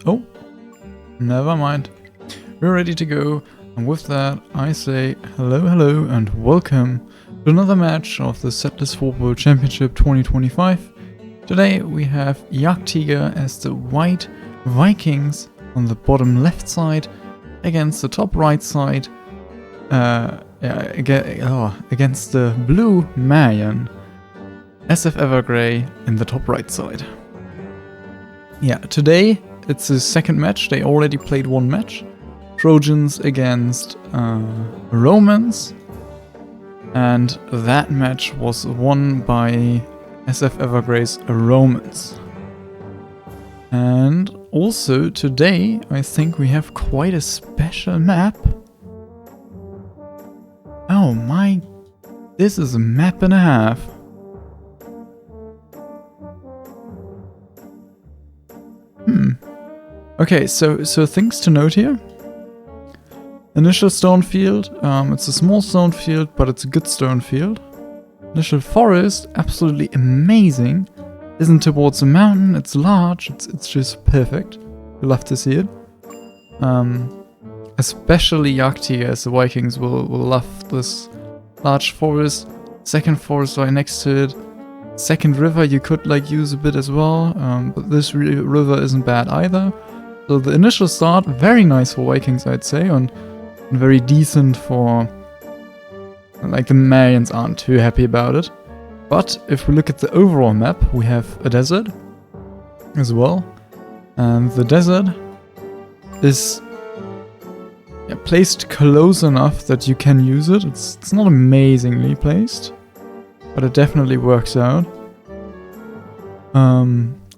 Oh, never mind. We're ready to go. And with that, I say hello and welcome to another match of the Setlist 4 World Championship 2025. Today we have Jagdtiger as the white Vikings on the bottom left side against the top right side, against the blue Marion, SF Evergrey in the top right side. Yeah, today it's the second match. They already played one match. Trojans against Romans, and that match was won by SF Evergrey's Romans. And also today I think we have quite a special map. Oh my, this is a map and a half. Okay, so things to note here. Initial stone field, it's a small stone field, but it's a good stone field. Initial forest, absolutely amazing. Isn't towards a mountain, it's large, it's just perfect. We love to see it. Especially Jagdtiger, as the Vikings will love this large forest. Second forest right next to it. Second river you could use a bit as well, but this river isn't bad either. So the initial start, very nice for Vikings, I'd say, and very decent for, the Marians aren't too happy about it. But if we look at the overall map, we have a desert as well. And the desert is placed close enough that you can use it. It's not amazingly placed, but it definitely works out.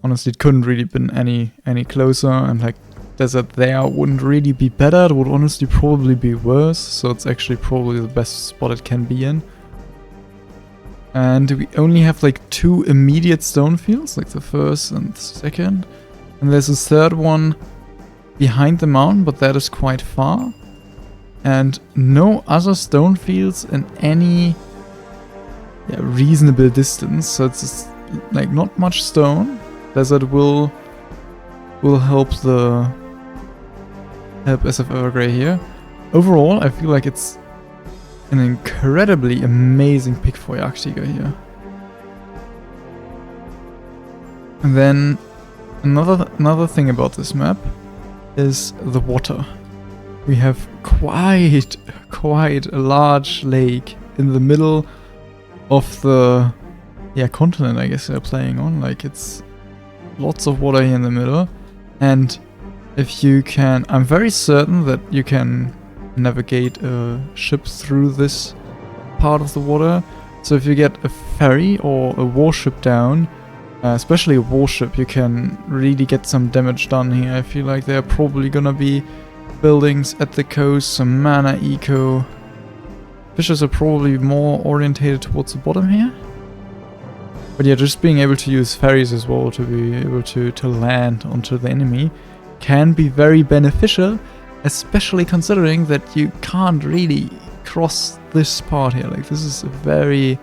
Honestly, it couldn't really been any closer, and desert there wouldn't really be better. It would honestly probably be worse, so it's actually probably the best spot it can be in. And we only have two immediate stone fields, the first and the second. And there's a third one behind the mountain, but that is quite far. And no other stone fields in any reasonable distance, so it's just, not much stone. Desert will help SF Evergrey here. Overall, I feel like it's an incredibly amazing pick for Jagdtiger here. And then another thing about this map is the water. We have quite a large lake in the middle of the continent, I guess they're playing on. It's lots of water here in the middle, and if you can, I'm very certain that you can navigate a ship through this part of the water. So if you get a ferry or a warship down, especially a warship, you can really get some damage done here. I feel like there are probably gonna be buildings at the coast, some mana eco. Fishers are probably more orientated towards the bottom here. But yeah, just being able to use ferries as well to be able to land onto the enemy can be very beneficial, especially considering that you can't really cross this part here. This is a very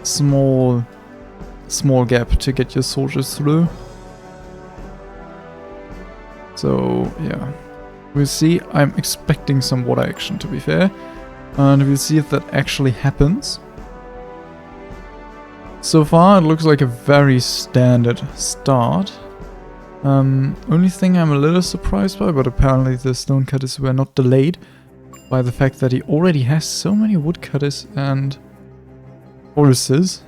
small gap to get your soldiers through. So yeah, we'll see. I'm expecting some water action, to be fair, and we'll see if that actually happens. So far, it looks like a very standard start. Only thing I'm a little surprised by, but apparently the stonecutters were not delayed by the fact that he already has so many woodcutters and horses.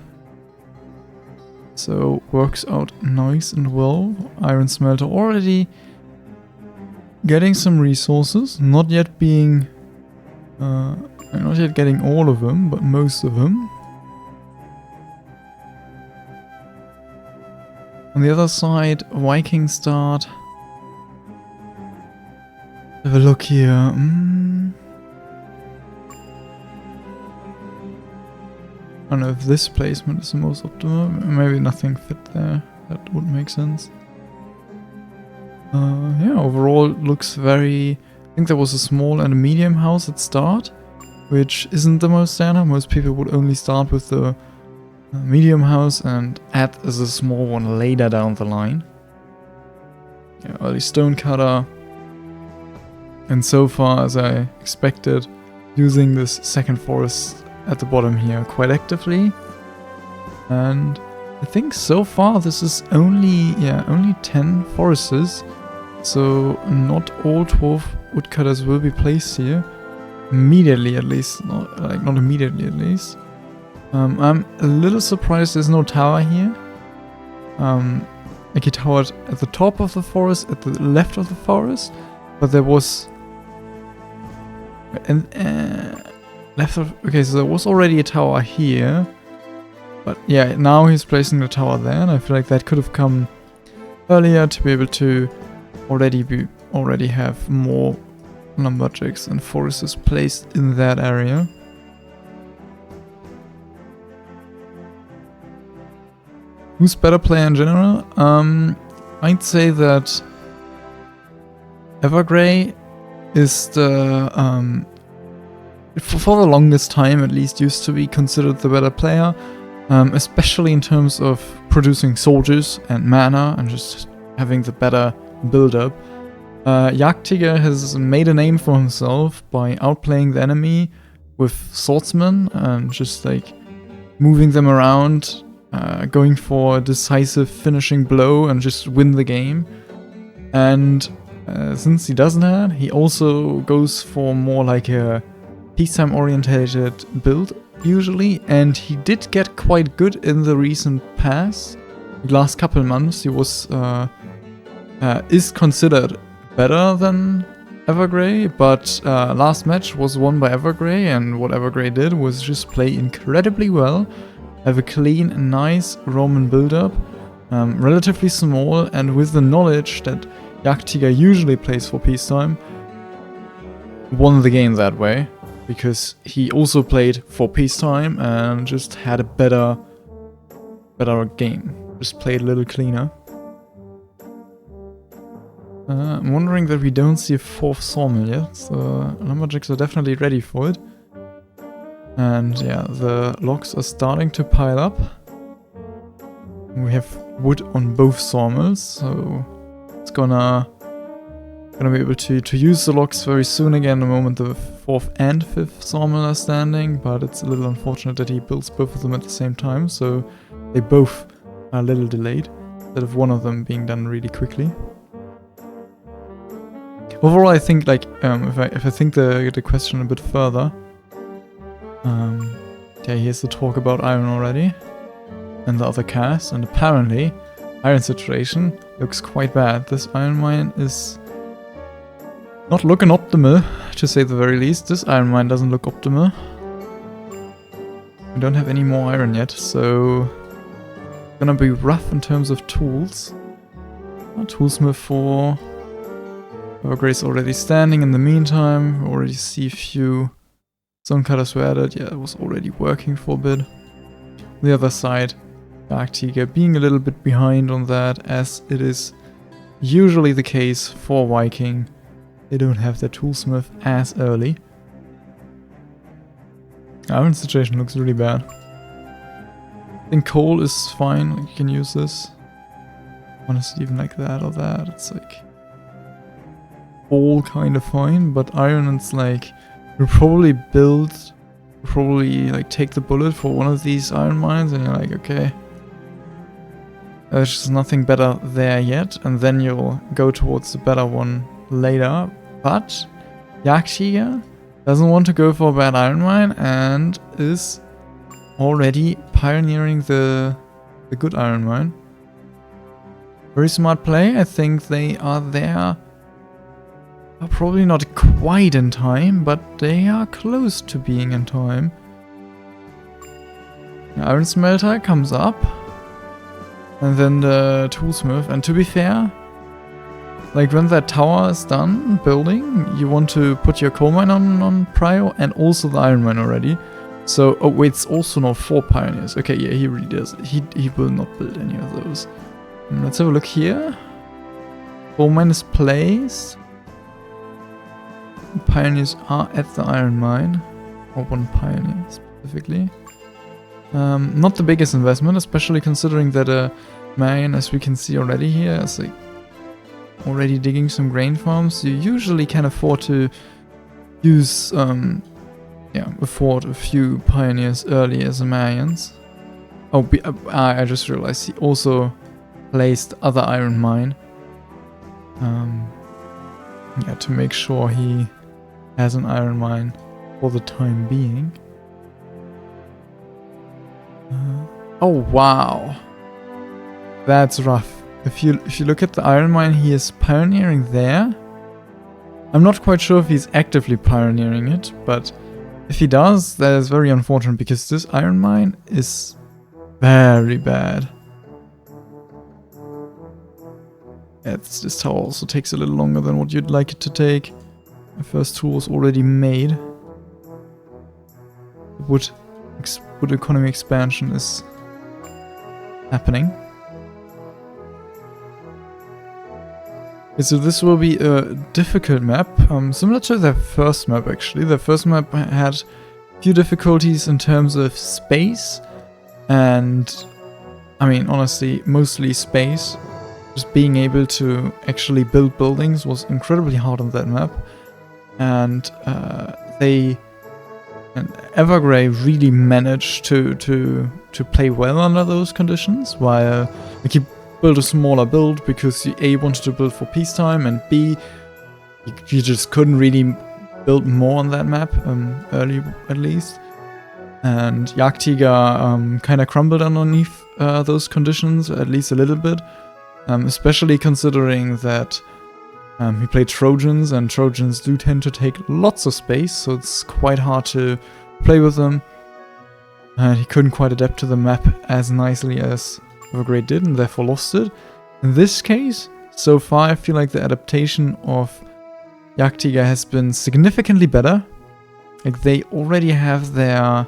So works out nice and well. Iron smelter already getting some resources, not yet getting all of them, but most of them. On the other side, Viking start. Have a look here. I don't know if this placement is the most optimal. Maybe nothing fit there. That would make sense. Overall it looks very... I think there was a small and a medium house at start, which isn't the most standard. Most people would only start with the medium house and add as a small one later down the line. early stonecutter. And so far, as I expected, using this second forest at the bottom here quite actively. And I think so far this is only 10 forests. So not all 12 woodcutters will be placed here. Immediately at least, not immediately at least. I'm a little surprised there's no tower here. Like a tower at the top of the forest, at the left of the forest, but there was okay, so there was already a tower here, but yeah, now he's placing the tower there, and I feel like that could have come earlier to be able to already have more lumberjacks and forests placed in that area. Who's better player in general? I'd say that Evergrey is the for the longest time at least used to be considered the better player, especially in terms of producing soldiers and mana and just having the better build-up. Jagdtiger has made a name for himself by outplaying the enemy with swordsmen and just like moving them around, going for a decisive finishing blow and just win the game. And since he does that, he also goes for more like a peacetime orientated build usually, and he did get quite good in the recent past. The last couple months he was is considered better than Evergrey, but last match was won by Evergrey, and what Evergrey did was just play incredibly well, have a clean and nice Roman build-up, relatively small, and with the knowledge that Jagdtiger usually plays for peacetime, won the game that way, because he also played for peacetime and just had a better game, just played a little cleaner. I'm wondering that we don't see a 4th sawmill yet, so lumberjacks are definitely ready for it. And yeah, the logs are starting to pile up. We have wood on both sawmills, so it's gonna be able to use the logs very soon again the moment the 4th and 5th sawmill are standing, but it's a little unfortunate that he builds both of them at the same time, so they both are a little delayed, instead of one of them being done really quickly. Overall, I think, like, if I think the question a bit further, yeah, here's the talk about iron already, and the other cast, and apparently, iron situation looks quite bad. This iron mine is not looking optimal, to say the very least. This iron mine doesn't look optimal. We don't have any more iron yet, so it's gonna be rough in terms of tools. Toolsmith 4. Evergrey's already standing in the meantime. We already see a few stone cutters were added. Yeah, it was already working for a bit. The other side, Jagdtiger being a little bit behind on that, as it is usually the case for Viking. They don't have their toolsmith as early. Iron situation looks really bad. I think coal is fine, like you can use this. Honestly, even like that or that, it's like all kind of fine, but iron, it's like you'll probably like take the bullet for one of these iron mines and you're like, okay, there's just nothing better there yet, and then you'll go towards the better one later. But Jagdtiger doesn't want to go for a bad iron mine and is already pioneering the good iron mine. Very smart play. I think they are there. Probably not quite in time, but they are close to being in time. The iron smelter comes up. And then the toolsmith. And to be fair, like when that tower is done building, you want to put your coal mine on prio and also the iron mine already. So, oh wait, it's also not 4 pioneers. Okay, yeah, he really does. He will not build any of those. Let's have a look here. Coal mine is placed. Pioneers are at the iron mine. Or 1 pioneer specifically. Not the biggest investment, especially considering that a mine, as we can see already here, is like already digging some grain farms, you usually can afford to use, afford a few pioneers early as Amarians. Oh, I just realized he also placed other iron mine. To make sure he has an iron mine for the time being. Oh wow, that's rough. If you look at the iron mine, he is pioneering there. I'm not quite sure if he's actively pioneering it, but if he does, that is very unfortunate because this iron mine is very bad. This tower also takes a little longer than what you'd like it to take. The first tool was already made. Wood economy expansion is happening. So this will be a difficult map, similar to their first map actually. Their first map had a few difficulties in terms of space, and I mean honestly mostly space. Just being able to actually build buildings was incredibly hard on that map, and Evergrey really managed to play well under those conditions, while he built a smaller build because he A wanted to build for peacetime, and B you just couldn't really build more on that map, early at least. And Jagdtiger kind of crumbled underneath those conditions, at least a little bit. Especially considering that he played Trojans, and Trojans do tend to take lots of space, so it's quite hard to play with them. And he couldn't quite adapt to the map as nicely as Evergrey did, and therefore lost it. In this case, so far I feel like the adaptation of Jagdtiger has been significantly better. Like they already have their...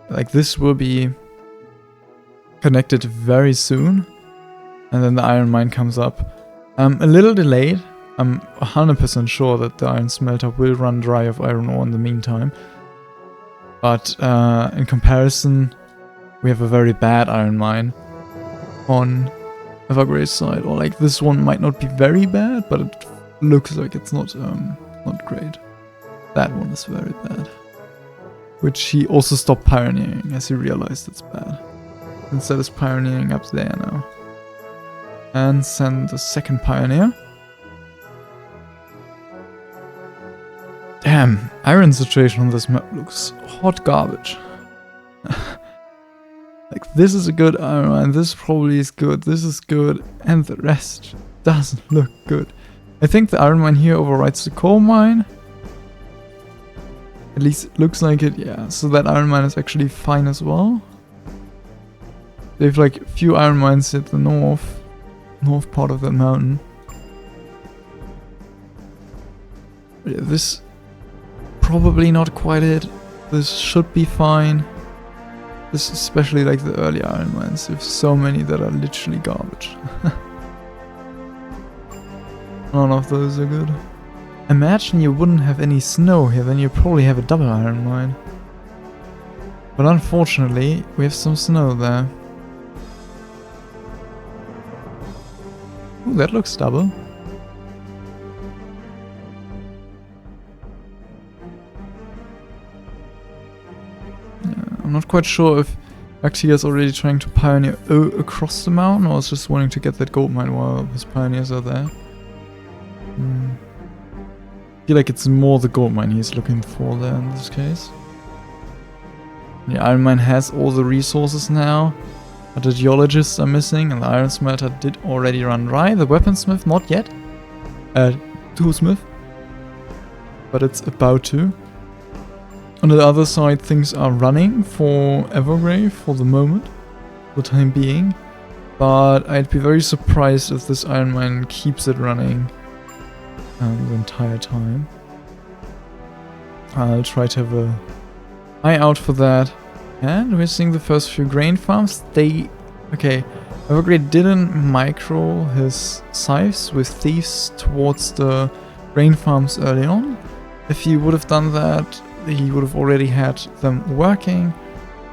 Like this will be connected very soon. And then the iron mine comes up. A little delayed. I'm 100% sure that the iron smelter will run dry of iron ore in the meantime. But in comparison, we have a very bad iron mine on Evergrey's side. Or like this one might not be very bad, but it looks like it's not great. That one is very bad. Which he also stopped pioneering as he realized it's bad. Instead is pioneering up there now. And send the second pioneer. Damn, iron situation on this map looks hot garbage. Like this is a good iron mine, this probably is good, this is good, and the rest doesn't look good. I think the iron mine here overrides the coal mine. At least it looks like it, yeah. So that iron mine is actually fine as well. They have like a few iron mines at the north part of that mountain. But yeah, this probably not quite it. This should be fine. This especially like the early iron mines. There's so many that are literally garbage. None of those are good. Imagine you wouldn't have any snow here, then you probably have a double iron mine. But unfortunately, we have some snow there. Ooh, that looks double. Yeah, I'm not quite sure if Jagdtiger is already trying to pioneer across the mountain, or is just wanting to get that gold mine while his pioneers are there. I feel like it's more the gold mine he's looking for there in this case. The iron mine has all the resources now. But the geologists are missing, and the iron smelter did already run dry. The weaponsmith not yet. Toolsmith. But it's about to. On the other side, things are running for Evergrey for the moment. For the time being. But I'd be very surprised if this iron mine keeps it running the entire time. I'll try to have an eye out for that. And we're seeing the first few grain farms. Okay, Evergrey didn't micro his scythes with thieves towards the grain farms early on. If he would have done that, he would have already had them working.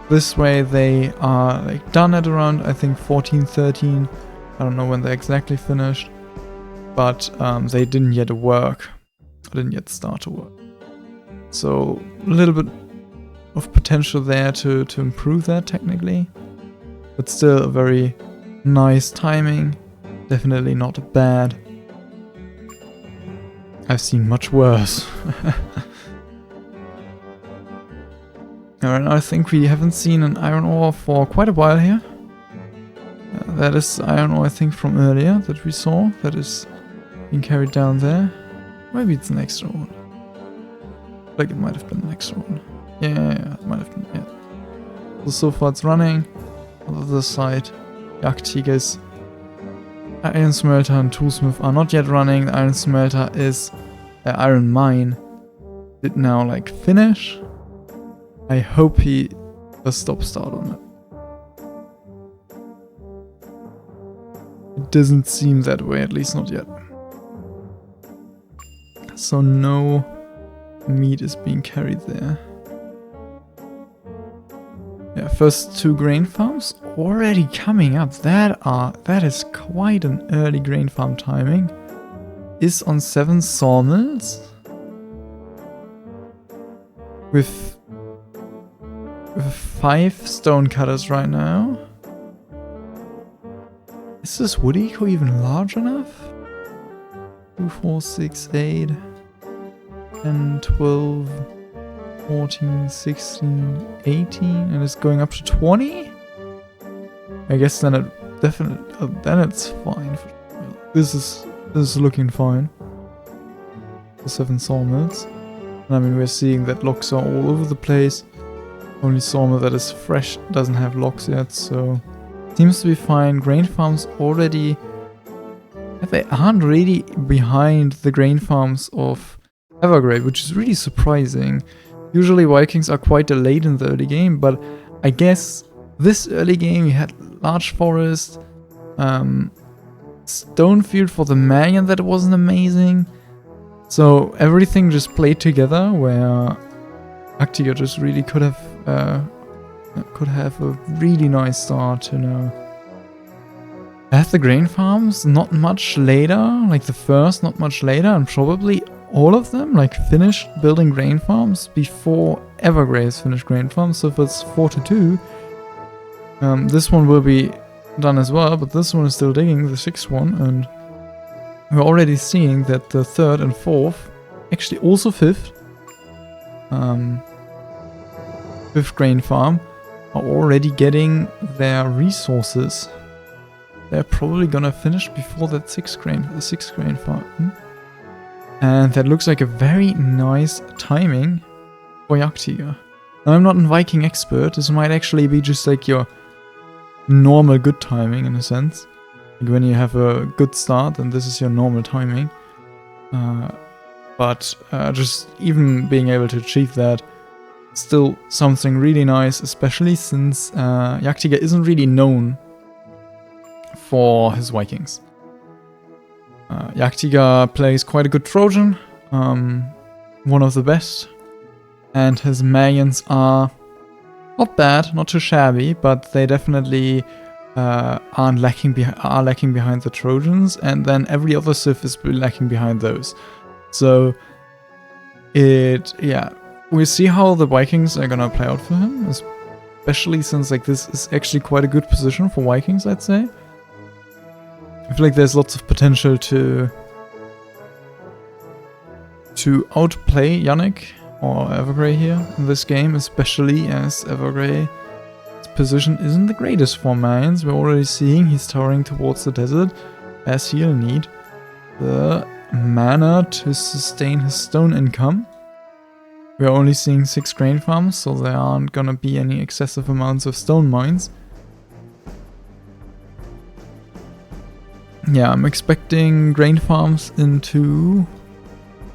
This way they are like done at around, I think, 14, 13. I don't know when they're exactly finished. but they didn't yet work. Didn't yet start to work. So a little bit of potential there to improve that technically. But still a very nice timing. Definitely not bad. I've seen much worse. Alright, I think we haven't seen an iron ore for quite a while here. That is iron ore, I think, from earlier that we saw. That is being carried down there. Maybe it's an extra one. Like it might have been an extra one. Yeah, it might have been, yeah. So far it's running. On the other side, jagdtigers, iron smelter and toolsmith are not yet running. The iron smelter is the iron mine. Did now like finish. I hope he does stop-start on it. It doesn't seem that way, at least not yet. So no meat is being carried there. Yeah, first 2 grain farms already coming up. That is quite an early grain farm timing. Is on 7 sawmills. With 5 stone cutters right now. Is this wood eco even large enough? 2, 4, 6, 8, 10, 12, 14, 16, 18, and it's going up to 20? I guess then it definitely, then it's fine. This is looking fine. The 7 sawmills. And I mean, we're seeing that logs are all over the place. Only sawmill that is fresh doesn't have logs yet, so seems to be fine. Grain farms already, they aren't really behind the grain farms of Evergrey, which is really surprising. Usually Vikings are quite delayed in the early game, but I guess this early game you had large forest, stone field for the Mayan that wasn't amazing. So everything just played together where jagdtiger just really could have a really nice start, you know. At the grain farms, not much later, like the first, not much later, and probably all of them, like, finished building grain farms before Evergrey has finished grain farms. So if it's 4 to 2, this one will be done as well, but this one is still digging, the 6th one, and we're already seeing that the 3rd and 4th, actually also 5th, 5th grain farm, are already getting their resources. They're probably gonna finish before that 6th grain farm. And that looks like a very nice timing for jagdtiger. Now, I'm not a Viking expert. This might actually be just like your normal good timing in a sense. Like when you have a good start, then this is your normal timing. But just even being able to achieve that, still something really nice, especially since jagdtiger isn't really known for his Vikings. Jagdtiger plays quite a good Trojan, one of the best, and his Mayans are not bad, not too shabby, but they definitely are lacking behind the Trojans, and then every other Civ is lacking behind those. So we'll see how the Vikings are gonna play out for him, especially since like this is actually quite a good position for Vikings, I'd say. I feel like there's lots of potential to outplay Yannick or Evergrey here in this game, especially as Evergrey's position isn't the greatest for Mayans. We're already seeing he's towering towards the desert, as he'll need the mana to sustain his stone income. We're only seeing 6 grain farms, so there aren't gonna be any excessive amounts of stone mines. Yeah, I'm expecting grain farms into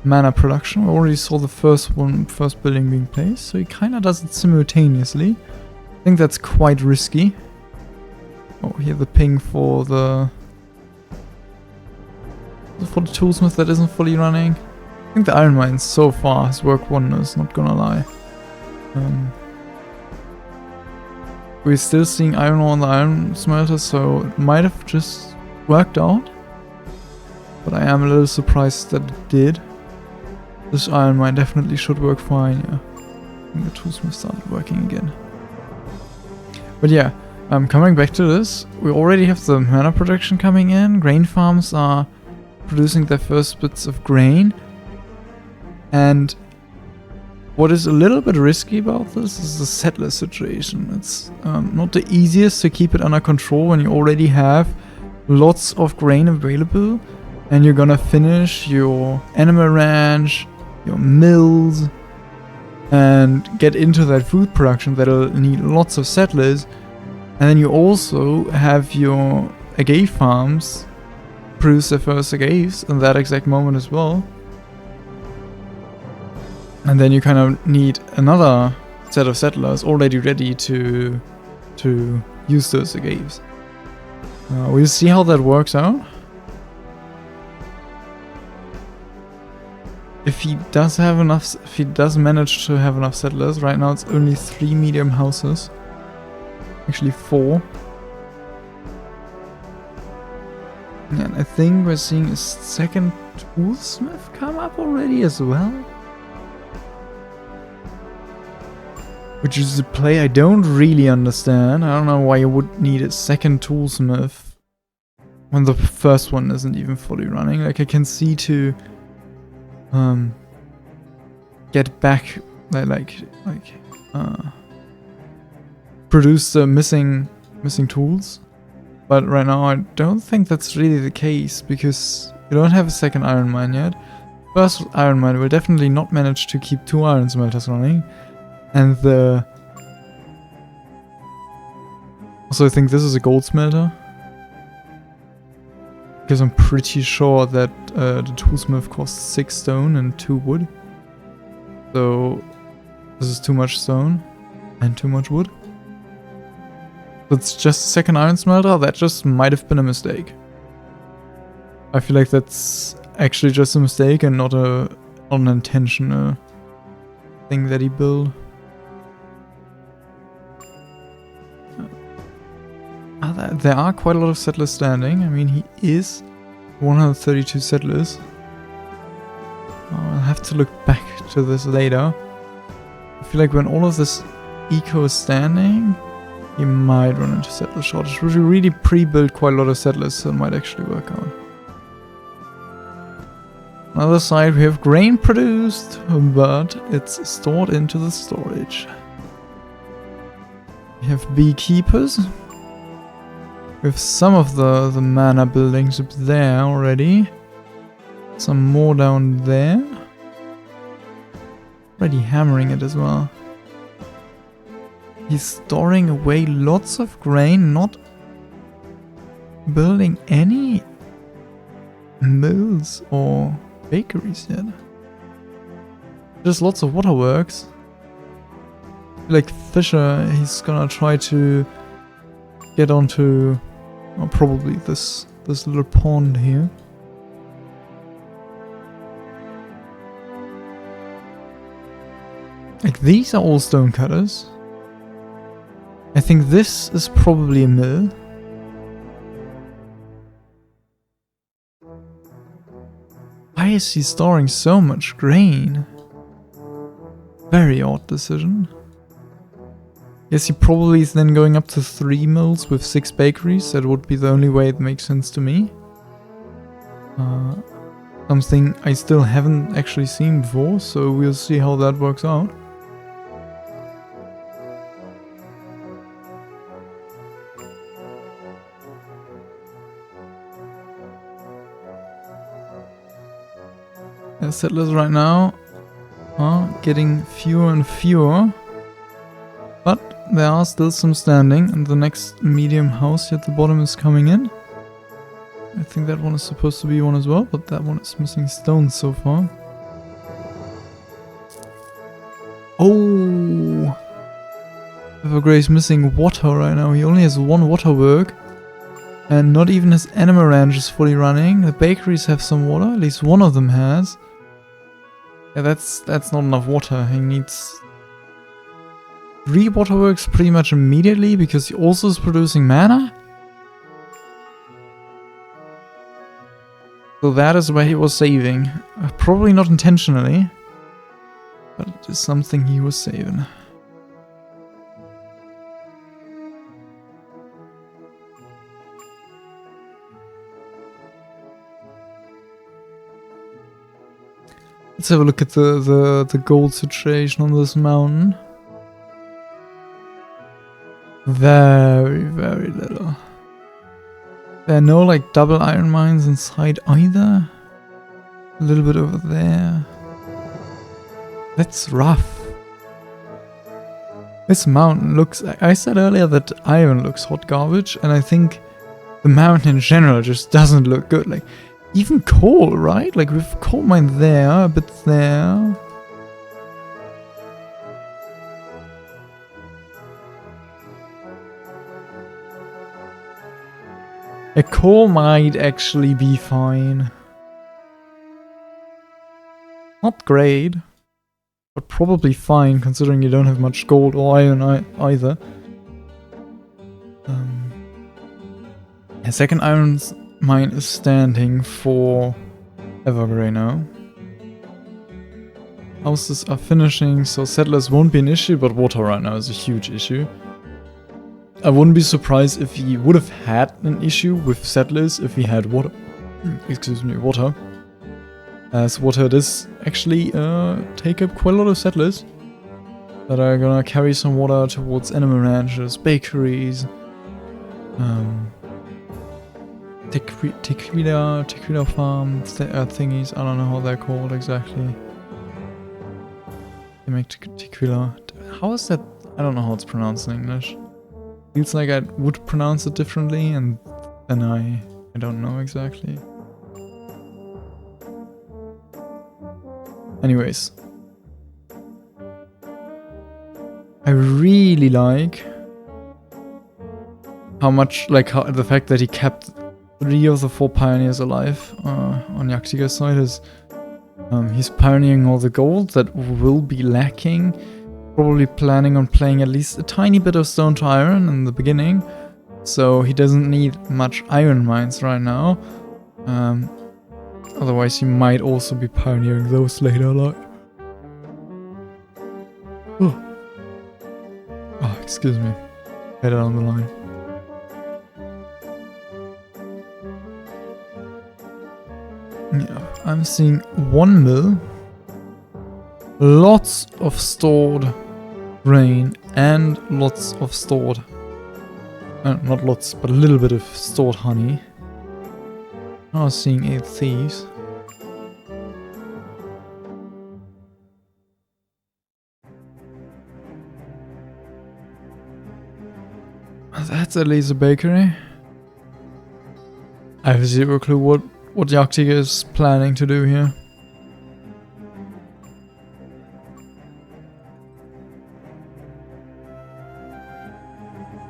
mana production. We already saw the first building being placed, so he kind of does it simultaneously. I think that's quite risky. Oh, here the ping for the toolsmith that isn't fully running. I think the iron mine so far has worked wonders, not gonna lie. We're still seeing iron ore on the iron smelter, so it might have just worked out. but I am a little surprised that it did. This iron mine definitely should work fine, yeah. And the toolsmith started working again. But yeah, coming back to this, we already have the mana production coming in. Grain farms are producing their first bits of grain. And what is a little bit risky about this is the settler situation. It's not the easiest to keep it under control when you already have lots of grain available and you're gonna finish your animal ranch, your mills, and get into that food production that'll need lots of settlers. And then you also have your agave farms produce their first agaves in that exact moment as well. And then you kind of need another set of settlers already ready to use those agaves. We'll see how that works out. If he does have enough, if he does manage to have enough settlers, right now it's only 3 medium houses. Actually 4. And I think we're seeing a second toolsmith come up already as well. Which is a play I don't really understand. I don't know why you would need a second toolsmith when the first one isn't even fully running. Like I can see to get back produce the missing tools. But right now I don't think that's really the case because you don't have a second iron mine yet. First iron mine will definitely not manage to keep 2 iron smelters running. And also I think this is a gold smelter. Because I'm pretty sure that the toolsmith costs 6 stone and 2 wood. So this is too much stone and too much wood. It's just a second iron smelter. That just might have been a mistake. I feel like that's actually just a mistake and not an intentional thing that he built. There are quite a lot of settlers standing. I mean, he is 132 settlers. I'll have to look back to this later. I feel like when all of this eco is standing, he might run into settler shortage. We really pre-built quite a lot of settlers, so it might actually work out. On the other side, we have grain produced, but it's stored into the storage. We have beekeepers. We have some of the mana buildings up there already. Some more down there. Already hammering it as well. He's storing away lots of grain, not building any mills or bakeries yet. Just lots of waterworks. Like Fisher, he's gonna try to get onto probably this little pond here. Like these are all stone cutters. I think this is probably a mill. Why is he storing so much grain? Very odd decision. Yes, he probably is then going up to 3 mills with 6 bakeries. That would be the only way it makes sense to me. Something I still haven't actually seen before, so we'll see how that works out. Settlers right now are getting fewer and fewer, but there are still some standing, and the next medium house here at the bottom is coming in. I think that one is supposed to be one as well, but that one is missing stones so far. Oh! Evergrey is missing water right now. He only has 1 waterwork. And not even his animal ranch is fully running. The bakeries have some water, at least one of them has. Yeah, that's not enough water. He needs 3 waterworks pretty much immediately because he also is producing mana. So that is where he was saving. Probably not intentionally, but it is something he was saving. Let's have a look at the gold situation on this mountain. Very, very little. There are no like double iron mines inside either. A little bit over there. That's rough. This mountain looks... I said earlier that iron looks hot garbage, and I think the mountain in general just doesn't look good. Like, even coal, right? Like, we've coal mine there, a bit there. A coal might actually be fine. Not great, but probably fine considering you don't have much gold or iron either. A second iron mine is standing for Evergrey now. Houses are finishing, so settlers won't be an issue, but water right now is a huge issue. I wouldn't be surprised if he would have had an issue with settlers if he had water. Excuse me, water. As water does actually take up quite a lot of settlers that are gonna carry some water towards animal ranches, bakeries, tequila farm thingies. I don't know how they're called exactly. They make tequila. How is that? I don't know how it's pronounced in English. Feels like I would pronounce it differently, and then I don't know exactly. Anyways, I really like the fact that he kept 3 of the 4 pioneers alive on jagdtiger's side. Is he's pioneering all the gold that will be lacking. Probably planning on playing at least a tiny bit of stone to iron in the beginning, so he doesn't need much iron mines right now. Otherwise he might also be pioneering those later, like... Oh, excuse me. Head on the line. Yeah, I'm seeing 1 mill. Lots of stored grain and lots of stored... not lots, but a little bit of stored honey. I was seeing 8 thieves. That's at least a bakery. I have 0 clue what jagdtiger is planning to do here.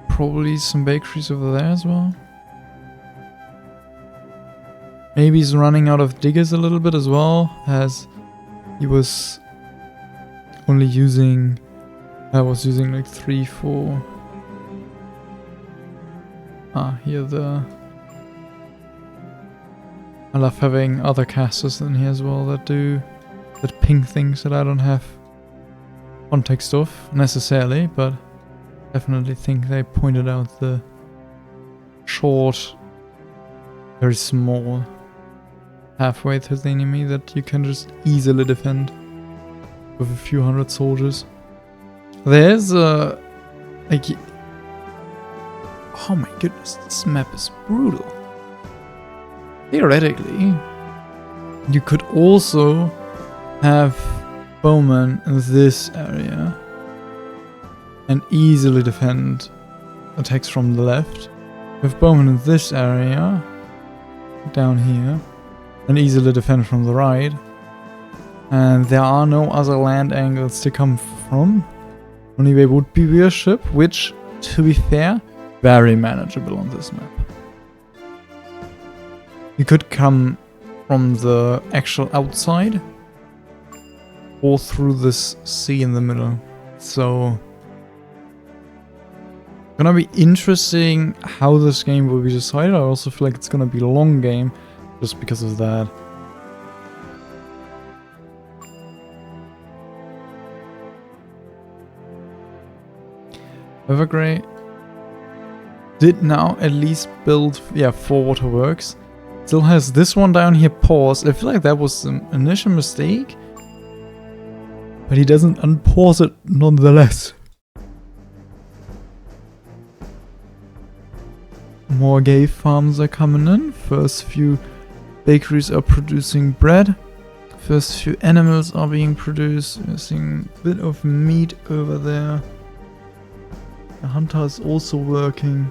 Probably some bakeries over there as well. Maybe he's running out of diggers a little bit as well, as he was only using... I was using like 3, 4... here I love having other casters in here as well that ping things that I don't have context of necessarily, but definitely think they pointed out the short, very small halfway to the enemy that you can just easily defend with a few hundred soldiers. There's like... Oh my goodness, this map is brutal. Theoretically, you could also have bowmen in this area and easily defend attacks from the left. With bowmen in this area, down here, and easily defend from the right. And there are no other land angles to come from. Only way would be via ship, which, to be fair, very manageable on this map. You could come from the actual outside or through this sea in the middle. So, gonna be interesting how this game will be decided. I also feel like it's gonna be a long game. just because of that. Evergrey did now at least build, 4 waterworks. Still has this one down here paused. I feel like that was an initial mistake, but he doesn't unpause it nonetheless. More gay farms are coming in. First few bakeries are producing bread. First few animals are being produced. We're seeing a bit of meat over there. The hunter is also working.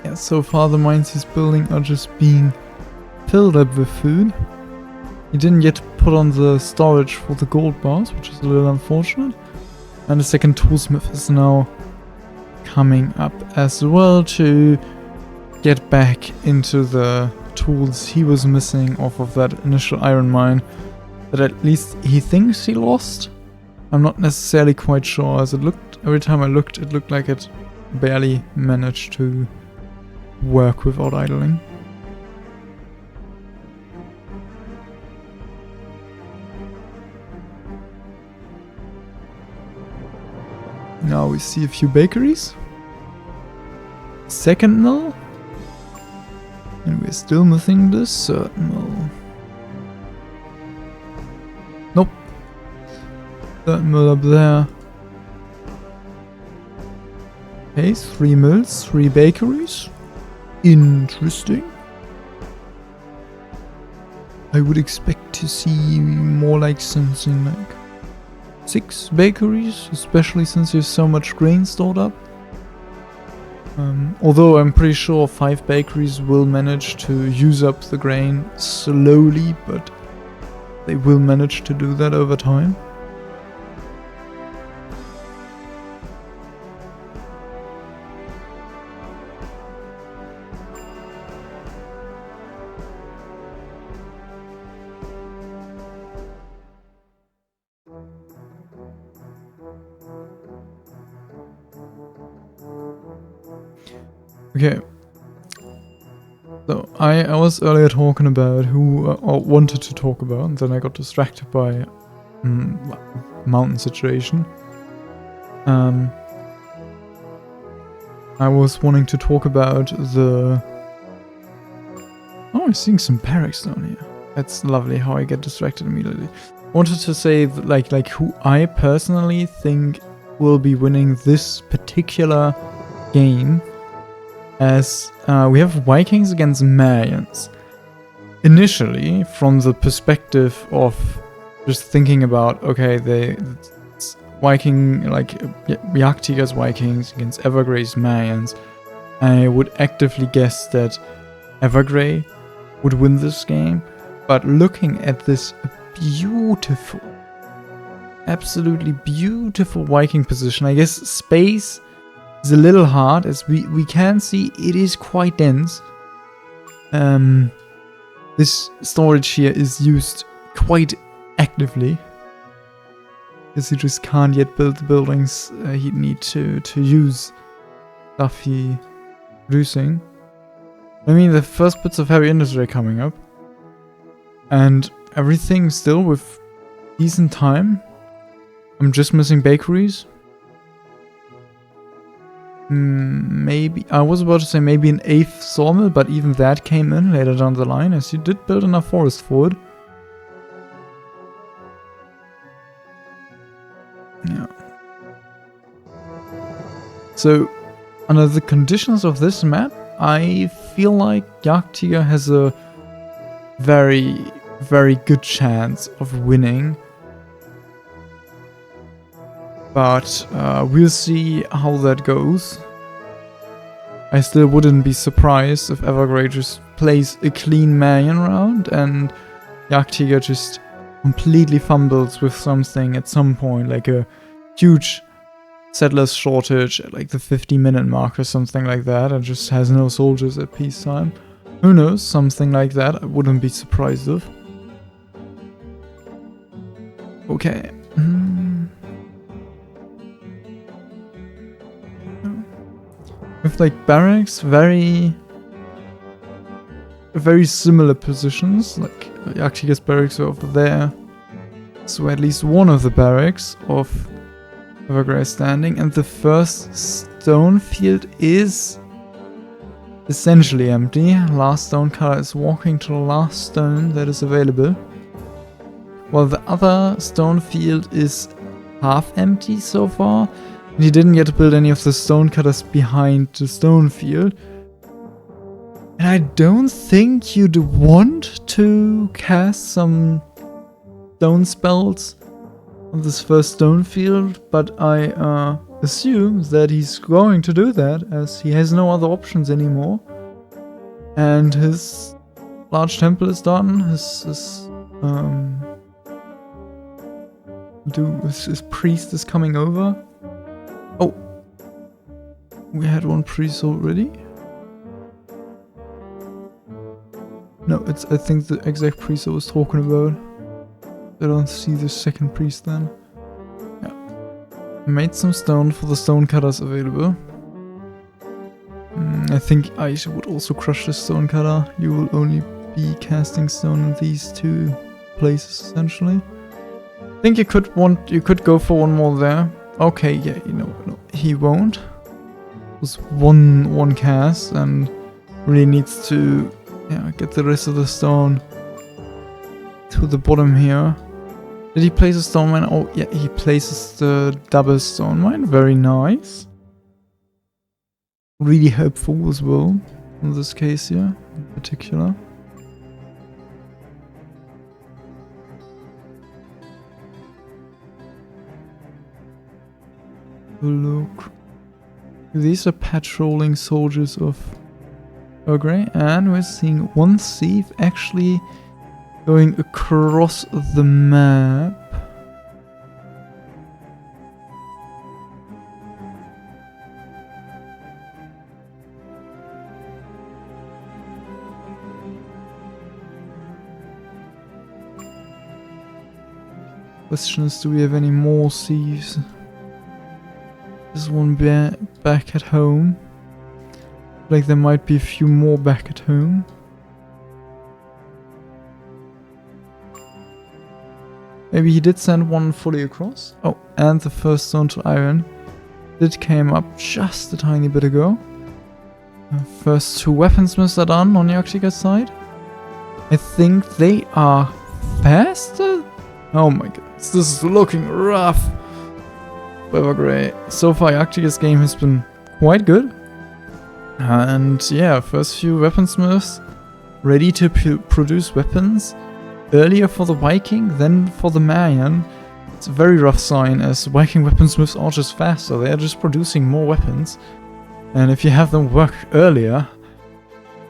Yeah, so far the mines he's building are just being filled up with food. He didn't yet put on the storage for the gold bars, which is a little unfortunate. And the second toolsmith is now coming up as well to get back into the tools he was missing off of that initial iron mine that at least he thinks he lost. I'm not necessarily quite sure, as it looked, every time I looked, it looked like it barely managed to work without idling. Now we see a few bakeries. Second mill. And we're still missing the third mill. Nope. Third mill up there. Okay, 3 mills, 3 bakeries. Interesting. I would expect to see more like something like 6 bakeries, especially since there's so much grain stored up. Although I'm pretty sure 5 bakeries will manage to use up the grain slowly, but they will manage to do that over time. Okay, so I was earlier talking about who wanted to talk about, and then I got distracted by mountain situation. I was wanting to talk about the... Oh, I'm seeing some barracks down here. That's lovely how I get distracted immediately. I wanted to say like who I personally think will be winning this particular game. As we have Vikings against Mayans. Initially, from the perspective of just thinking about, okay, it's Viking, like jagdtiger's Vikings against Evergrey's Mayans, I would actively guess that Evergrey would win this game. But looking at this beautiful, absolutely beautiful Viking position, I guess space is a little hard, as we can see it is quite dense. This storage here is used quite actively, because he just can't yet build the buildings he'd need to use stuff he producing. I mean, the first bits of heavy industry are coming up, and everything still with decent time. I'm just missing bakeries. Maybe, I was about to say maybe an 8th sawmill, but even that came in later down the line, as you did build enough forest for it. Yeah. So, under the conditions of this map, I feel like jagdtiger has a very, very good chance of winning. But we'll see how that goes. I still wouldn't be surprised if Evergrey just plays a clean Mayan round and jagdtiger just completely fumbles with something at some point, like a huge settlers shortage at like the 50-minute mark or something like that, and just has no soldiers at peacetime. Who knows, something like that I wouldn't be surprised of. Okay. with like barracks, very similar positions. Like Jagdtiger's barracks are over there, so at least one of the barracks of Evergrey is standing, and the first stone field is essentially empty. Last stone cutter is walking to the last stone that is available, while the other stone field is half empty so far. And he didn't get to build any of the stone cutters behind the stone field. And I don't think you'd want to cast some stone spells on this first stone field, but I assume that he's going to do that as he has no other options anymore. And his large temple is done. His priest is coming over. Oh, we had one priest already. No, it's I think the exact priest I was talking about. I don't see the second priest then. Yeah. Made some stone for the stone cutters available. I think Aisha would also crush the stone cutter. You will only be casting stone in these two places essentially. I think you could go for one more there. Okay, yeah, no, he won't. It was one cast and really needs to get the rest of the stone to the bottom here. Did he place a stone mine? Oh yeah, he places the double stone mine. Very nice. Really helpful as well in this case here in particular. Look. These are patrolling soldiers of Evergrey, and we're seeing one thief actually going across the map. Question is, do we have any more thieves? There's one back at home. Like there might be a few more back at home. Maybe he did send one fully across. Oh, and the first stone to iron did came up just a tiny bit ago. First two weaponsmiths are done on Jagdtiger's side. I think they are faster. Oh my goodness, this is looking rough. Evergrey. So far, Jagdtiger's game has been quite good. And yeah, first few weaponsmiths ready to produce weapons. Earlier for the Viking, then for the Mayan. It's a very rough sign, as Viking weaponsmiths are just faster. They are just producing more weapons. And if you have them work earlier,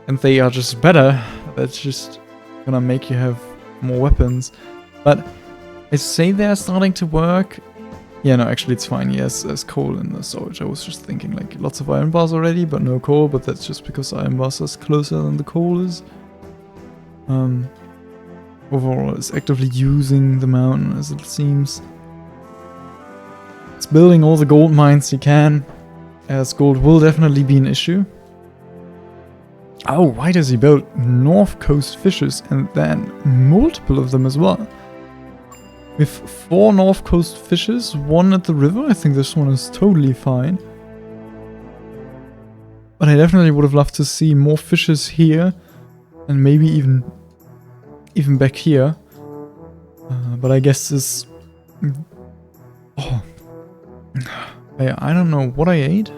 and they are just better, that's just gonna make you have more weapons. But I say they're starting to work. Yeah, no, actually it's fine. Yes, there's coal in the storage. I was just thinking like lots of iron bars already, but no coal. But that's just because iron bars is closer than the coal is. Overall, it's actively using the mountain as it seems. It's building all the gold mines you can, as gold will definitely be an issue. Oh, why does he build North Coast fishes and then multiple of them as well? With 4 North Coast fishes, 1 at the river, I think this one is totally fine. But I definitely would have loved to see more fishes here, and maybe even back here. But I guess this... Oh. I don't know what I ate,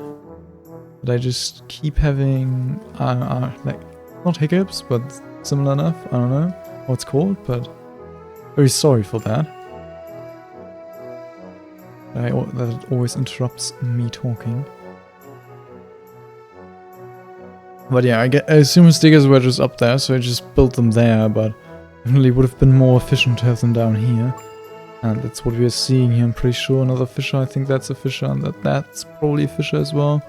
but I just keep having, like, not hiccups, but similar enough. I don't know what it's called, but very sorry for that. That always interrupts me talking. But yeah, I assume his diggers were just up there, so I just built them there, but definitely would have been more efficient to have them down here. And that's what we are seeing here, I'm pretty sure. Another fisher, I think that's a fisher, and that's probably a fisher as well.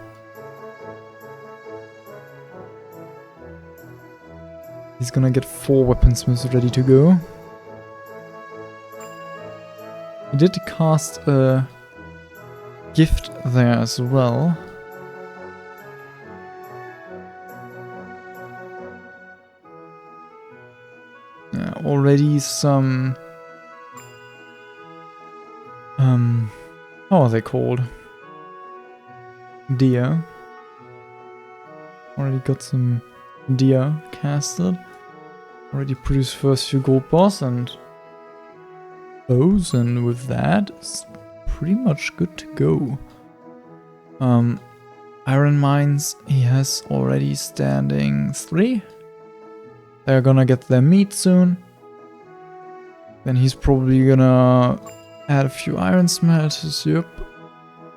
He's gonna get 4 weaponsmiths ready to go. He did cast a gift there as well. already some... how are they called? Deer. Already got some deer casted. Already produced first few gold bars and those, and with that, it's pretty much good to go. Iron mines, he has already standing 3. They're gonna get their meat soon. Then he's probably gonna add a few iron smelters, yep.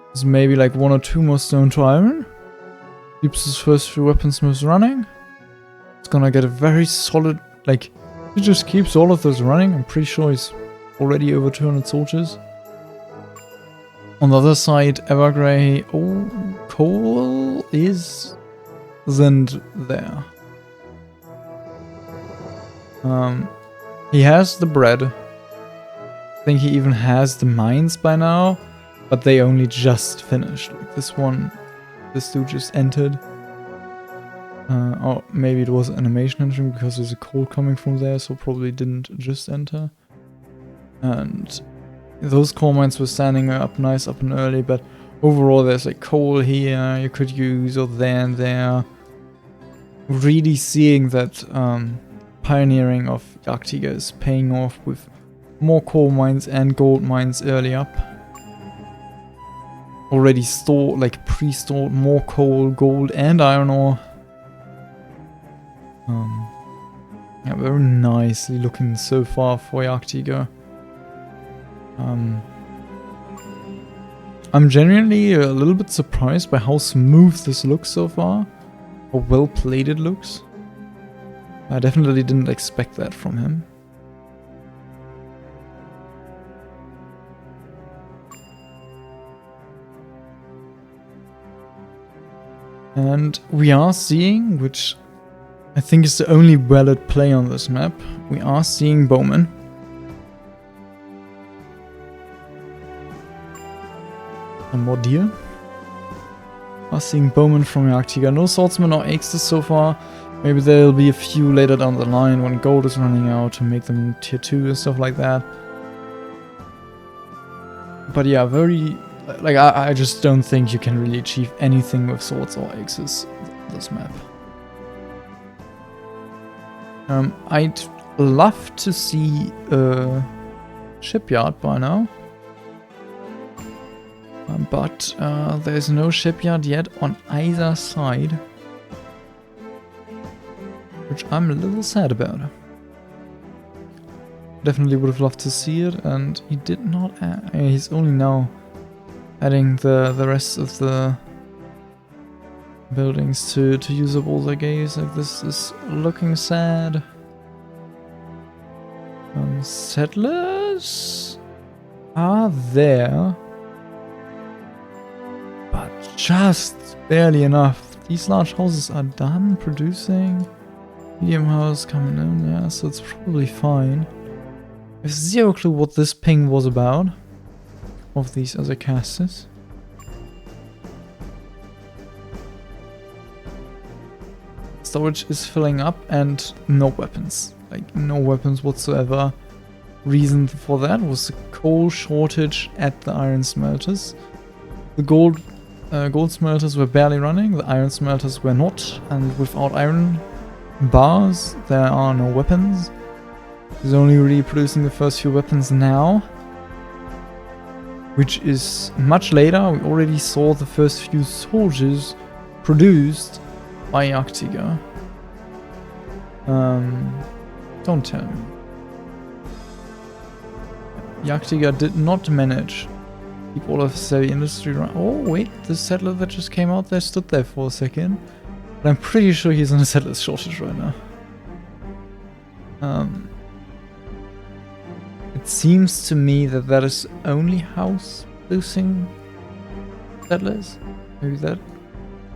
There's maybe like 1 or 2 more stone to iron. Keeps his first few weaponsmiths running. It's gonna get a very solid, like, he just keeps all of those running. I'm pretty sure he's already over 200 soldiers. On the other side, Evergrey, coal isn't there. He has the bread. I think he even has the mines by now, but they only just finished. Like this dude just entered. Or maybe it was animation entering because there's a coal coming from there, so probably didn't just enter. And those coal mines were standing up nice up and early, but overall there's like coal here you could use, or there and there. Really seeing that pioneering of Jagdtiger is paying off with more coal mines and gold mines early up. Already stored, like pre-stored more coal, gold and iron ore. Yeah, very nicely looking so far for Jagdtiger. I'm genuinely a little bit surprised by how smooth this looks so far. How well played it looks. I definitely didn't expect that from him. And we are seeing, which I think is the only valid play on this map, we are seeing bowmen. And more deer. We are seeing bowmen from Jagdtiger. No swordsmen or axes so far. Maybe there'll be a few later down the line when gold is running out to make them tier 2 and stuff like that. But yeah, very... like, I just don't think you can really achieve anything with swords or axes this map. I'd love to see a shipyard by now. But there's no shipyard yet on either side. Which I'm a little sad about. Definitely would have loved to see it, and he did not add, he's only now adding the rest of the buildings to use up all the gates. Like, this is looking sad. Settlers are there, but just barely enough. These large houses are done producing. Medium house coming in, yeah, so it's probably fine. I have zero clue what this ping was about of these other casters. Storage is filling up and no weapons. Like, no weapons whatsoever. Reason for that was the coal shortage at the iron smelters. The gold smelters were barely running, the iron smelters were not, and without iron bars there are no weapons. He's only really producing the first few weapons now, which is much later. We already saw the first few soldiers produced by Jagdtiger. Don't tell me. Jagdtiger did not manage to keep all of his heavy industry run. Oh wait, the settler that just came out there stood there for a second. But I'm pretty sure he's on a settler's shortage right now. It seems to me that that is only house producing settlers. Maybe that.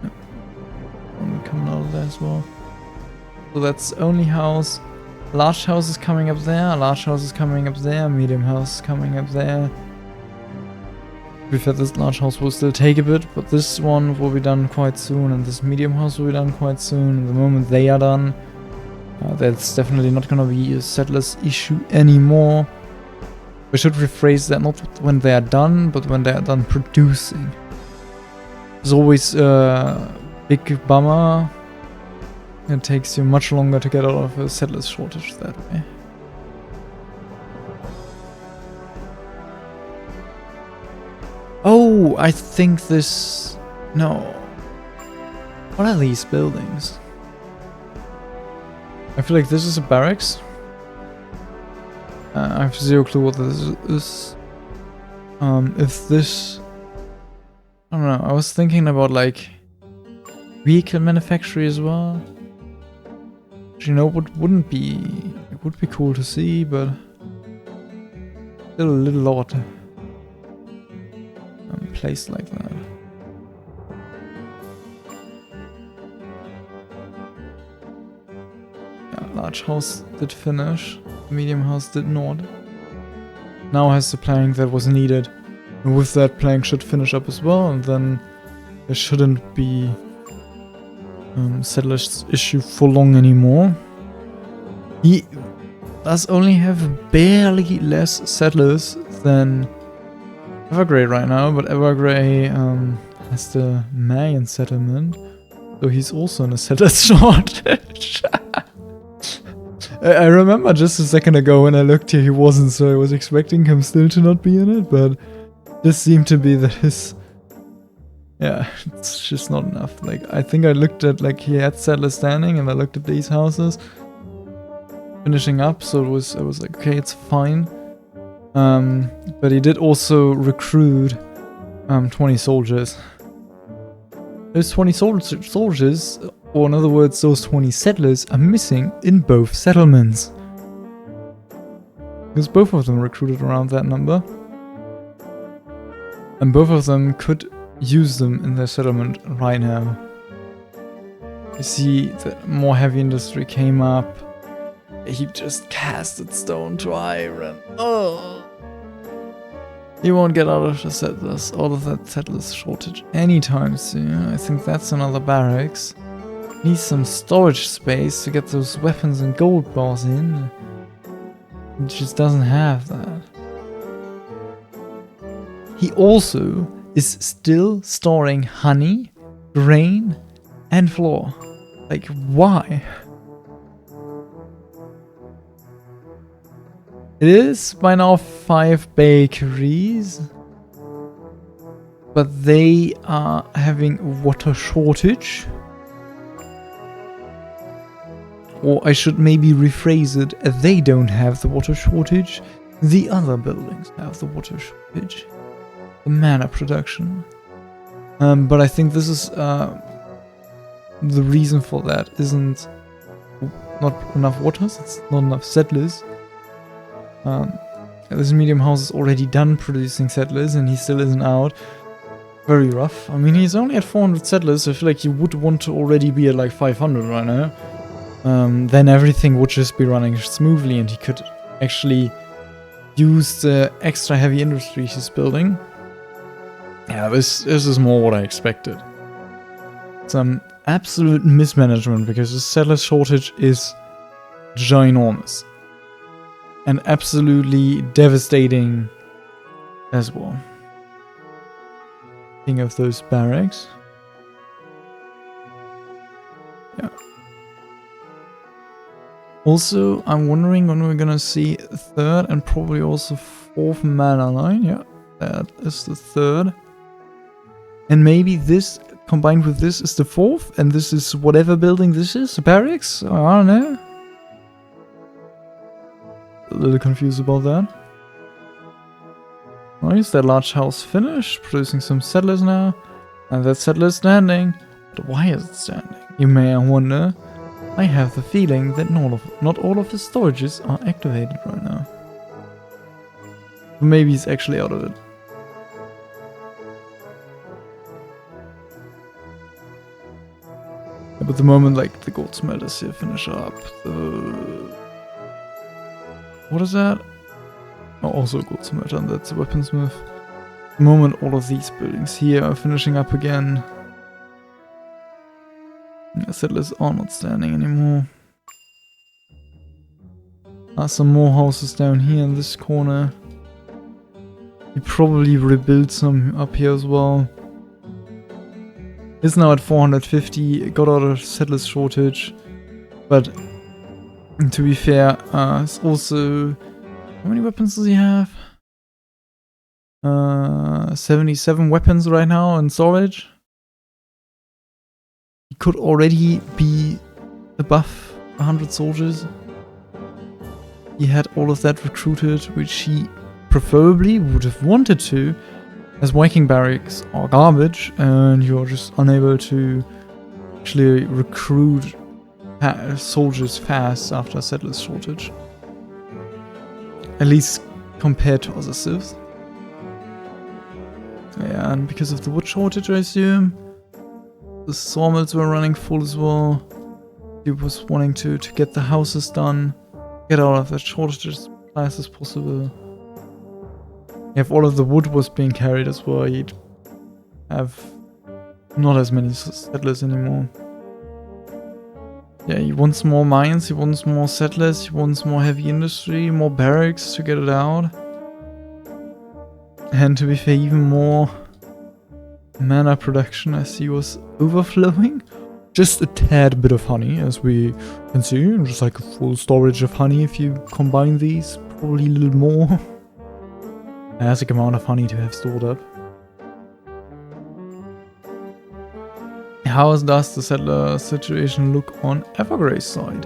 No. One coming out of there as well. So that's only house. Large house is coming up there. Large house is coming up there. Medium house is coming up there. To be fair, this large house will still take a bit, but this one will be done quite soon, and this medium house will be done quite soon. And the moment they are done, That's definitely not gonna be a settlers issue anymore. We should rephrase that, not when they are done, but when they are done producing. It's always a big bummer. It takes you much longer to get out of a settlers shortage that way. Oh, I think this... No. What are these buildings? I feel like this is a barracks. I have zero clue what this is. If this... I don't know, I was thinking about like... vehicle manufacturing as well. Which, you know, wouldn't be... It would be cool to see, but... Still a little odd. Place like that. Yeah, large house did finish. Medium house did not. Now has the plank that was needed. And with that, plank should finish up as well, and then there shouldn't be settlers issue for long anymore. He does only have barely less settlers than Evergrey right now, but Evergrey has the Mayan settlement, so he's also in a settler shortage. I remember just a second ago when I looked here, he wasn't, so I was expecting him still to not be in it, but this seemed to be that his... Yeah, it's just not enough. Like, I think I looked at, like, he had settlers standing, and I looked at these houses finishing up, so I was like, okay, it's fine. But he did also recruit 20 soldiers. Those 20 soldiers, or in other words, those 20 settlers, are missing in both settlements. Because both of them recruited around that number. And both of them could use them in their settlement right now. You see that more heavy industry came up. He just casted stone to iron. Oh! He won't get out of the settlers, out of that settlers shortage anytime soon. I think that's another barracks. Needs some storage space to get those weapons and gold bars in. It just doesn't have that. He also is still storing honey, grain, and flour. Like, why? It is by now 5 bakeries, but they are having water shortage. Or I should maybe rephrase it, they don't have the water shortage, the other buildings have the water shortage. The mana production. But I think this is the reason for that isn't not enough waters, it's not enough settlers. This medium house is already done producing settlers and he still isn't out. Very rough. I mean, he's only at 400 settlers, so I feel like he would want to already be at like 500 right now. Then everything would just be running smoothly and he could actually use the extra heavy industry he's building. Yeah, this is more what I expected. Some absolute mismanagement because the settler shortage is ginormous. And absolutely devastating as well. Think of those barracks. Yeah. Also, I'm wondering when we're gonna see third and probably also fourth mana line. Yeah, that is the third. And maybe this combined with this is the fourth, and this is whatever building this is, barracks? I don't know. A little confused about that. Nice, that large house finished, producing some settlers now. And that settler is standing. But why is it standing? You may wonder. I have the feeling that not all of the storages are activated right now. Maybe he's actually out of it. But the moment like the gold smelters here finish up, what is that? Oh, also a gold smelter, and that's a weaponsmith. The moment all of these buildings here are finishing up again, the settlers are not standing anymore. Some more houses down here in this corner. He probably rebuilt some up here as well. He's now at 450, got out of settlers shortage. But to be fair, it's also... How many weapons does he have? 77 weapons right now in storage. He could already be above 100 soldiers. He had all of that recruited, which he preferably would have wanted to, as Viking barracks are garbage and you're just unable to actually recruit soldiers fast after a settlers shortage. At least compared to other civs. Yeah, and because of the wood shortage, I assume, the sawmills were running full as well. He was wanting to get the houses done, get out of that shortage as fast as possible. If all of the wood was being carried as well, you'd have not as many settlers anymore. Yeah, he wants more mines, he wants more settlers, he wants more heavy industry, more barracks to get it out. And to be fair, even more mana production as he was overflowing. Just a tad bit of honey, as we can see, just like a full storage of honey if you combine these, probably a little more. Fantastic amount of honey to have stored up. How does the settler situation look on Evergrey's side?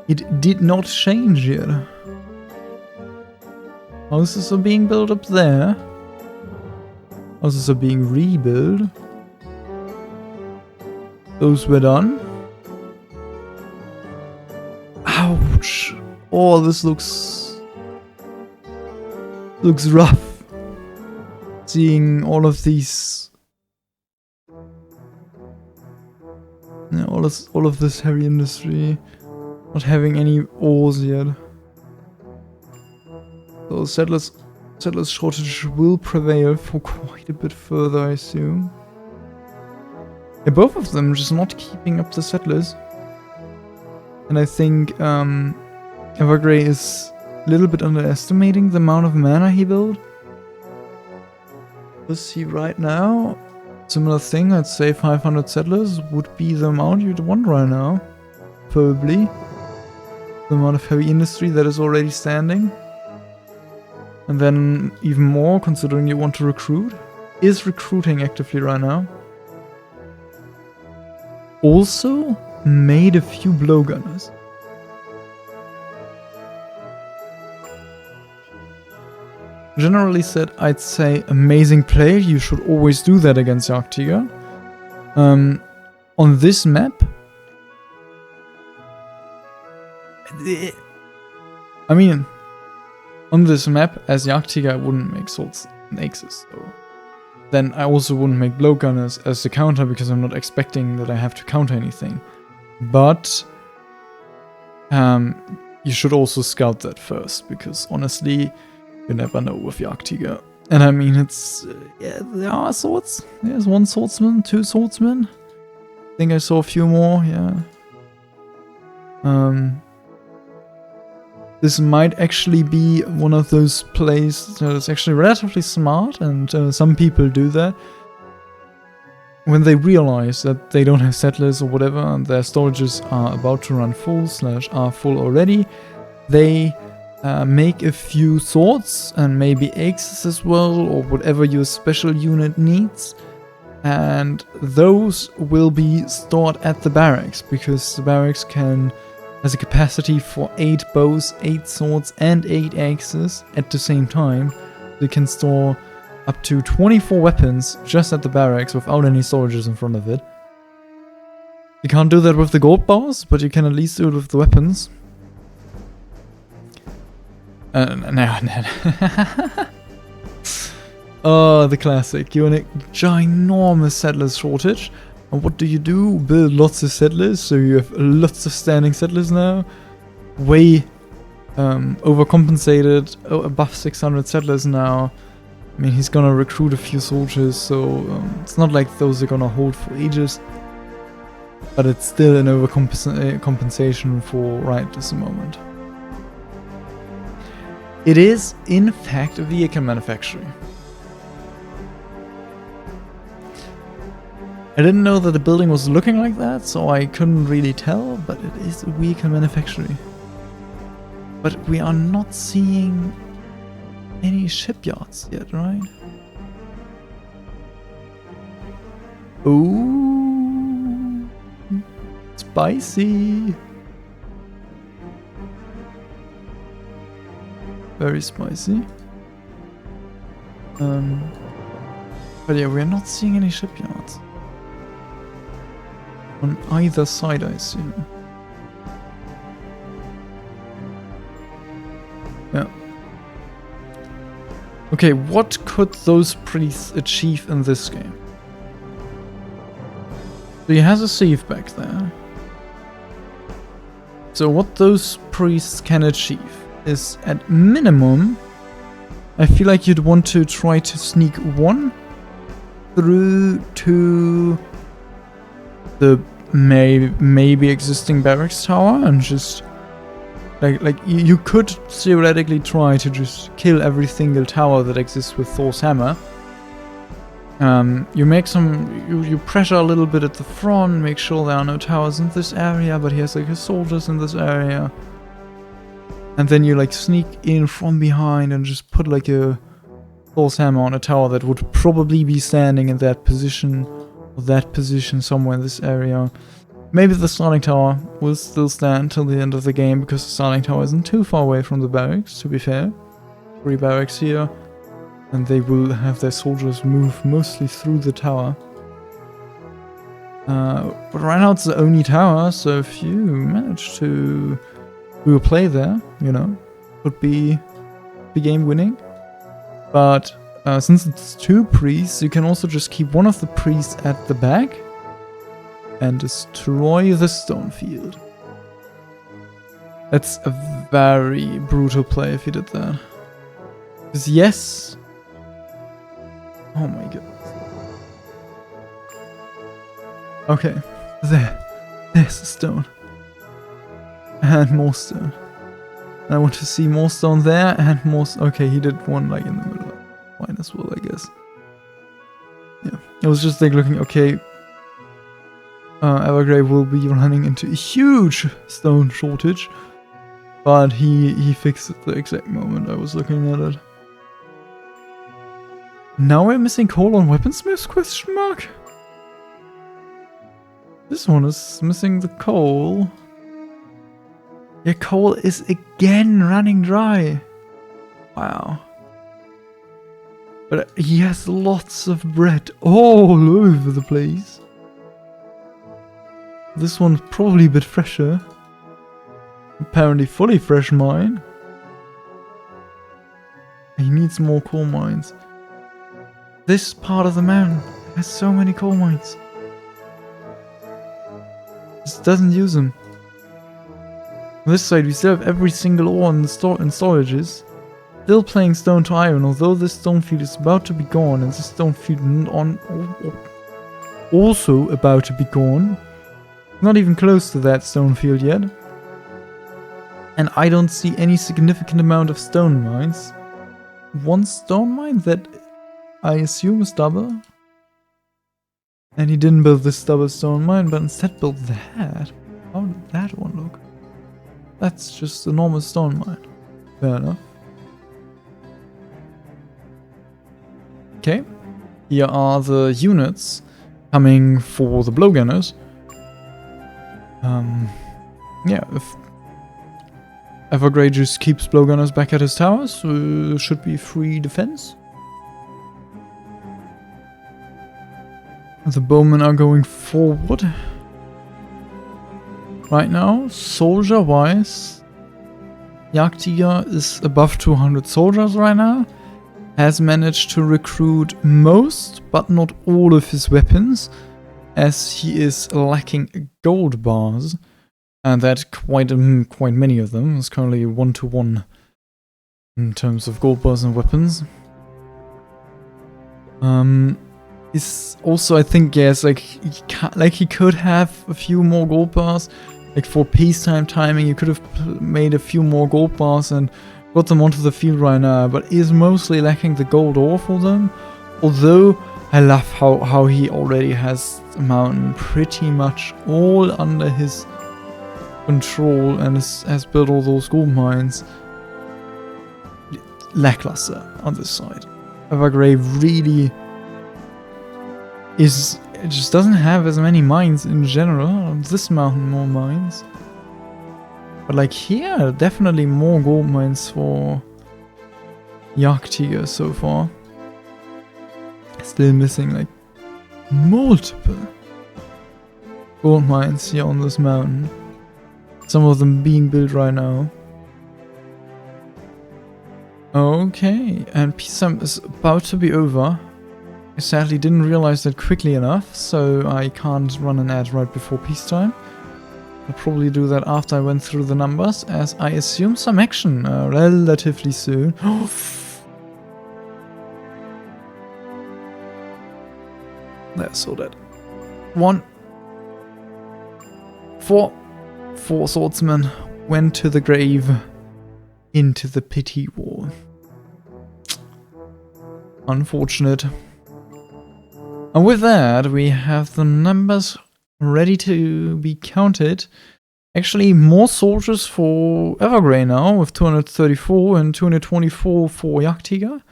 It did not change yet. Houses are being built up there. Houses are being rebuilt. Those were done. Ouch! Oh, this looks rough. Seeing all of these, yeah, all of this heavy industry not having any ores yet. So settlers shortage will prevail for quite a bit further, I assume. Yeah, both of them just not keeping up the settlers. And I think Evergrey is a little bit underestimating the amount of mana he built. Let's see right now. Similar thing, I'd say 500 settlers would be the amount you'd want right now. Probably. The amount of heavy industry that is already standing. And then even more, considering you want to recruit. Is recruiting actively right now. Also made a few blowgunners. Generally said, I'd say amazing play. You should always do that against jagdtiger. On this map, I mean, on this map as jagdtiger, I wouldn't make swords and axes. So then I also wouldn't make blowgunners as the counter because I'm not expecting that I have to counter anything. But you should also scout that first, because honestly, you never know with jagdtiger. And I mean, it's yeah, there are swords. There's one swordsman, two swordsmen. I think I saw a few more. Yeah. This might actually be one of those plays that is actually relatively smart, and some people do that. When they realize that they don't have settlers or whatever, and their storages are about to run full / are full already, they make a few swords and maybe axes as well, or whatever your special unit needs. And those will be stored at the barracks, because the barracks has a capacity for 8 bows, 8 swords, and 8 axes at the same time. They can store up to 24 weapons just at the barracks without any storages in front of it. You can't do that with the gold bars, but you can at least do it with the weapons. No. Oh, the classic. You're in a ginormous settlers shortage. And what do? Build lots of settlers, so you have lots of standing settlers now. Way overcompensated, above 600 settlers now. I mean, he's gonna recruit a few soldiers, so it's not like those are gonna hold for ages. But it's still an overcompensation for right this moment. It is, in fact, a vehicle manufacturer. I didn't know that the building was looking like that, so I couldn't really tell, but it is a vehicle manufacturer. But we are not seeing any shipyards yet, right? Ooh, spicy. Very spicy. But yeah, we're not seeing any shipyards. On either side, I assume. Yeah. Okay, what could those priests achieve in this game? So he has a sieve back there. So what those priests can achieve is, at minimum, I feel like you'd want to try to sneak one through to the maybe existing barracks tower and just like you could theoretically try to just kill every single tower that exists with Thor's hammer. You make you pressure a little bit at the front, make sure there are no towers in this area, but he has like his soldiers in this area. And then you like sneak in from behind and just put like a Thor's hammer on a tower that would probably be standing in that position, or that position somewhere in this area. Maybe the starting tower will still stand till the end of the game, because the starting tower isn't too far away from the barracks, to be fair. 3 barracks here, and they will have their soldiers move mostly through the tower. But right now it's the only tower, so if you manage to do a play there, you know, would be the game winning. But since it's 2 priests, you can also just keep one of the priests at the back and destroy the stone field. That's a very brutal play if you did that. Because yes... Oh my god. Okay, there's the stone. And more stone. And I want to see more stone there and more okay, he did one like in the middle. Fine as well, I guess. Yeah, I was just like looking, okay, Evergrey will be running into a huge stone shortage, but he fixed it the exact moment I was looking at it. Now we're missing coal on weaponsmiths, question mark? This one is missing the coal. Yeah, coal is again running dry. Wow. But he has lots of bread all over the place. This one's probably a bit fresher. Apparently fully fresh mine. He needs more coal mines. This part of the mountain has so many coal mines. Just doesn't use them. On this side we still have every single ore in the storages. Still playing stone to iron, although this stone field is about to be gone, and this stone field also about to be gone. Not even close to that stone field yet. And I don't see any significant amount of stone mines. One stone mine that I assume is double. And he didn't build this double stone mine, but instead built that. How did that one look? That's just a normal stone mine. Fair enough. Okay, here are the units coming for the blowgunners. Yeah, if Evergrey just keeps blowgunners back at his towers, should be free defense. The bowmen are going forward. Right now, soldier-wise, Jagdtiger is above 200 soldiers right now. Has managed to recruit most, but not all of his weapons, as he is lacking gold bars, and that quite many of them. It's currently 1-to-1 in terms of gold bars and weapons. Is also, I think, yes, like he could have a few more gold bars. Like for peacetime timing, you could have made a few more gold bars and got them onto the field right now, but is mostly lacking the gold ore for them. Although I love how he already has the mountain pretty much all under his control and has built all those gold mines. Lackluster on this side. Evergrey really is... It just doesn't have as many mines in general. On this mountain more mines. But like here, definitely more gold mines for jagdtiger so far. Still missing like multiple gold mines here on this mountain. Some of them being built right now. Okay, and peacetime is about to be over. I sadly didn't realize that quickly enough, so I can't run an ad right before peacetime. I'll probably do that after I went through the numbers, as I assume some action relatively soon. There, saw that. 4 swordsmen went to the grave, into the pity wall. Unfortunate. And with that, we have the numbers ready to be counted. Actually, more soldiers for Evergrey now, with 234 and 224 for jagdtiger.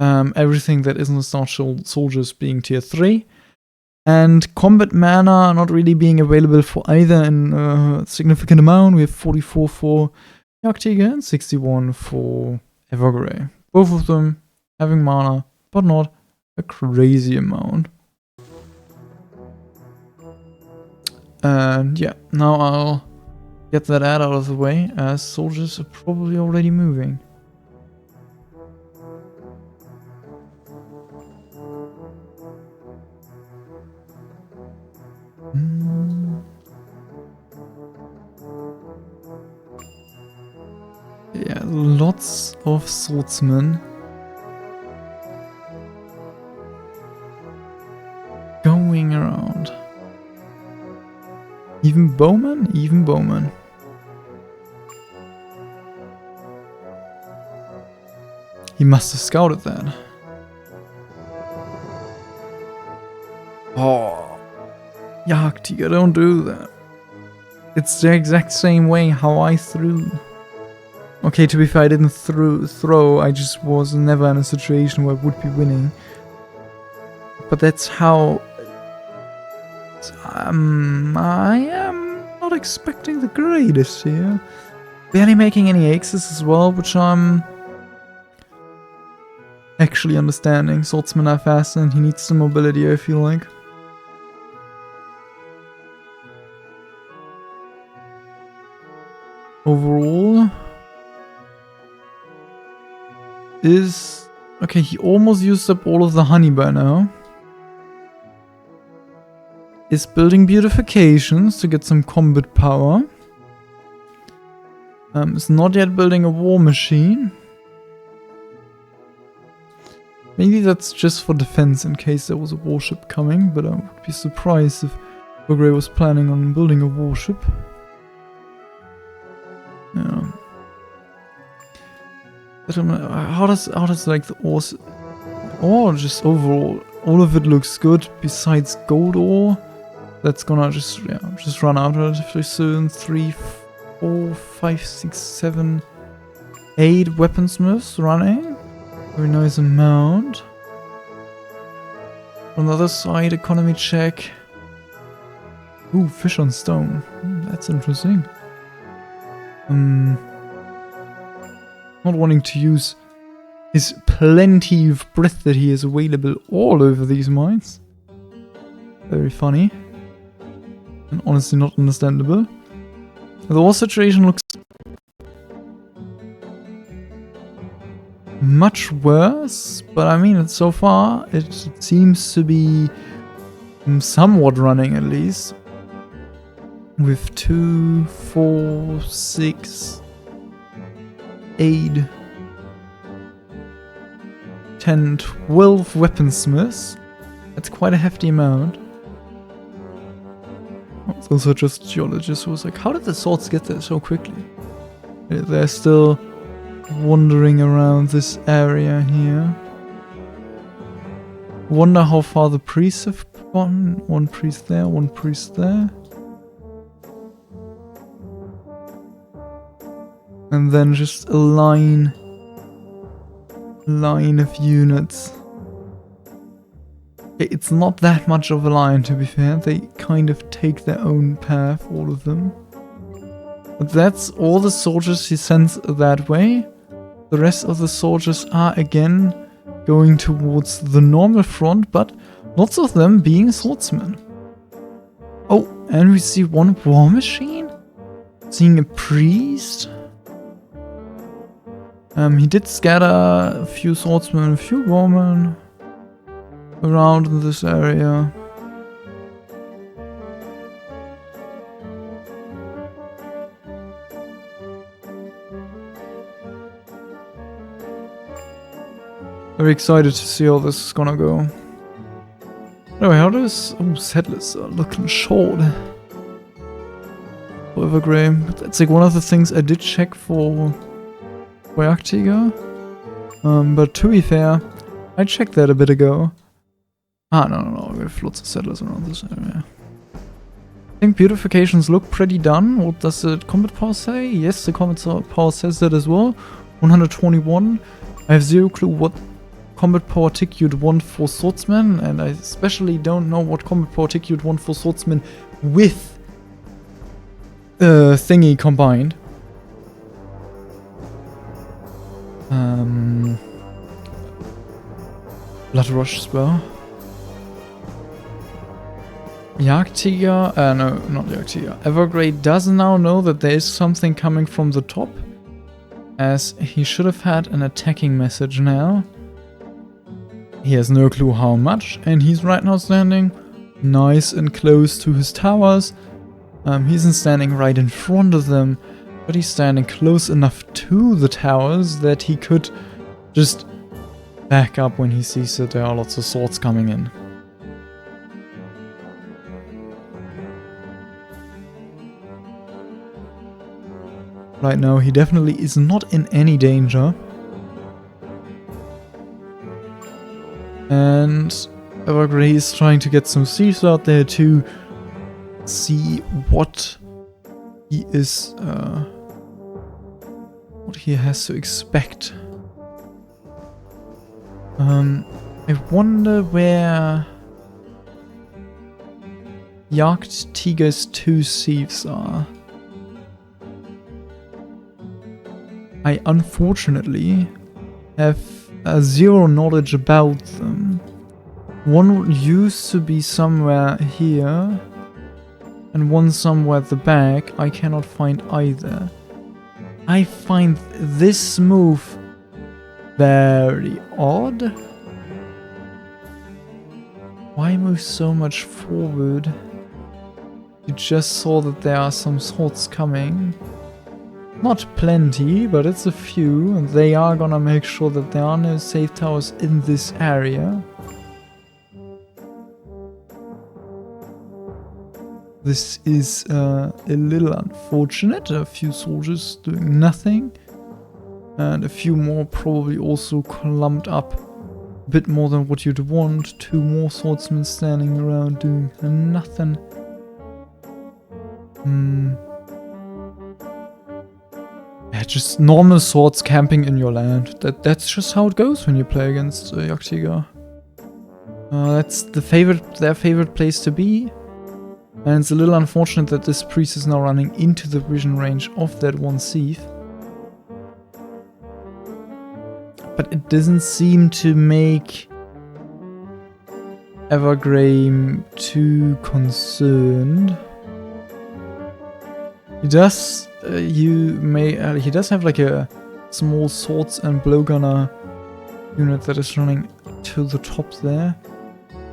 Everything that isn't starch soldiers being tier 3. And combat mana not really being available for either in a significant amount. We have 44 for jagdtiger and 61 for Evergrey. Both of them having mana, but not a crazy amount. And yeah, now I'll get that ad out of the way, as soldiers are probably already moving. Yeah, lots of swordsmen going around. Even bowmen? Even bowmen. He must have scouted that. Oh, jagdtiger, don't do that. It's the exact same way how I threw. Okay, to be fair, I didn't throw, I just was never in a situation where I would be winning. But that's how... I am not expecting the greatest here. Barely making any axes as well, which I'm actually understanding. Swordsmen are fast and he needs the mobility, I feel like. Overall... is... okay, he almost used up all of the honey by now. Is building beautifications to get some combat power. Is not yet building a war machine. Maybe that's just for defense in case there was a warship coming, but I would be surprised if Evergrey was planning on building a warship. Yeah. How does like the ore, or just overall, all of it looks good besides gold ore. That's gonna just run out relatively soon. 3, 4, 5, 6, 7, 8 weaponsmiths running. Very nice amount. On the other side, economy check. Ooh, fish on stone. That's interesting. Not wanting to use his plenty of breath that he has available all over these mines. Very funny. And honestly not understandable. The war situation looks much worse, but I mean, so far it seems to be somewhat running at least. With 2, 4, 6... 8, 10, 12 weaponsmiths. That's quite a hefty amount. Those are just geologists who was like, how did the swords get there so quickly? There's still wandering around this area here. Wonder how far the priests have gone. One priest there, one priest there. And then just a line of units. It's not that much of a line, to be fair. They kind of take their own path, all of them. But that's all the soldiers he sends that way. The rest of the soldiers are again going towards the normal front, but lots of them being swordsmen. Oh, and we see one war machine? Seeing a priest? He did scatter a few swordsmen and a few warmen around in this area. Very excited to see how this is gonna go. Anyway, how does... Oh, settlers are looking short. For Evergrey. But that's like one of the things I did check for jagdtiger. But to be fair, I checked that a bit ago. Ah, no, we have lots of settlers around this area. I think beautifications look pretty done. What does the combat power say? Yes, the combat power says that as well. 121. I have zero clue what combat power tick you'd want for swordsmen, and I especially don't know what combat power tick you'd want for swordsmen with thingy combined. Blood Rush spell. Jagdtiger, no, not Jagdtiger. Evergrey does now know that there is something coming from the top, as he should have had an attacking message now. He has no clue how much, and he's right now standing nice and close to his towers. He isn't standing right in front of them, but he's standing close enough to the towers that he could just back up when he sees that there are lots of swords coming in. Right now, he definitely is not in any danger. And Evergrey is trying to get some thieves out there to see what he is, what he has to expect. I wonder where Jagdtiger's two thieves are. I unfortunately have zero knowledge about them. One used to be somewhere here, and one somewhere at the back. I cannot find either. I find this move very odd. Why move so much forward? You just saw that there are some swords coming. Not plenty, but it's a few, and they are gonna make sure that there are no safe towers in this area. This is a little unfortunate. A few soldiers doing nothing, and a few more probably also clumped up a bit more than what you'd want. Two more swordsmen standing around doing nothing. Yeah, just normal swords camping in your land. That's just how it goes when you play against jagdtiger. That's their favorite place to be. And it's a little unfortunate that this priest is now running into the vision range of that one thief. But it doesn't seem to make Evergrey too concerned. He does he does have like a small swords and blowgunner unit that is running to the top there,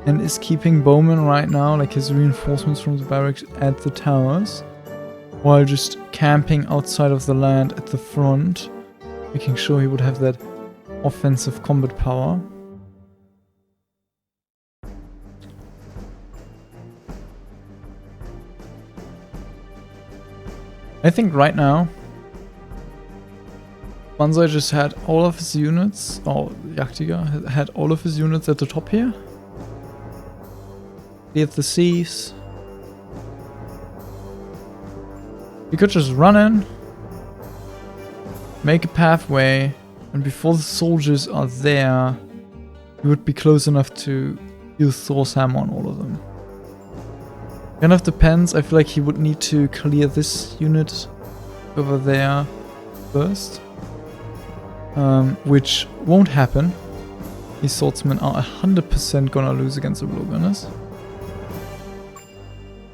and is keeping bowmen right now, like his reinforcements from the barracks, at the towers, while just camping outside of the land at the front, making sure he would have that offensive combat power. I think right now Banzai just had all of his units, or jagdtiger had all of his units at the top here. Cleared the seas. You could just run in, make a pathway, and before the soldiers are there, you would be close enough to use Thor's hammer on all of them. Kind of depends. I feel like he would need to clear this unit over there first. Which won't happen. These swordsmen are 100% gonna lose against the wilderness.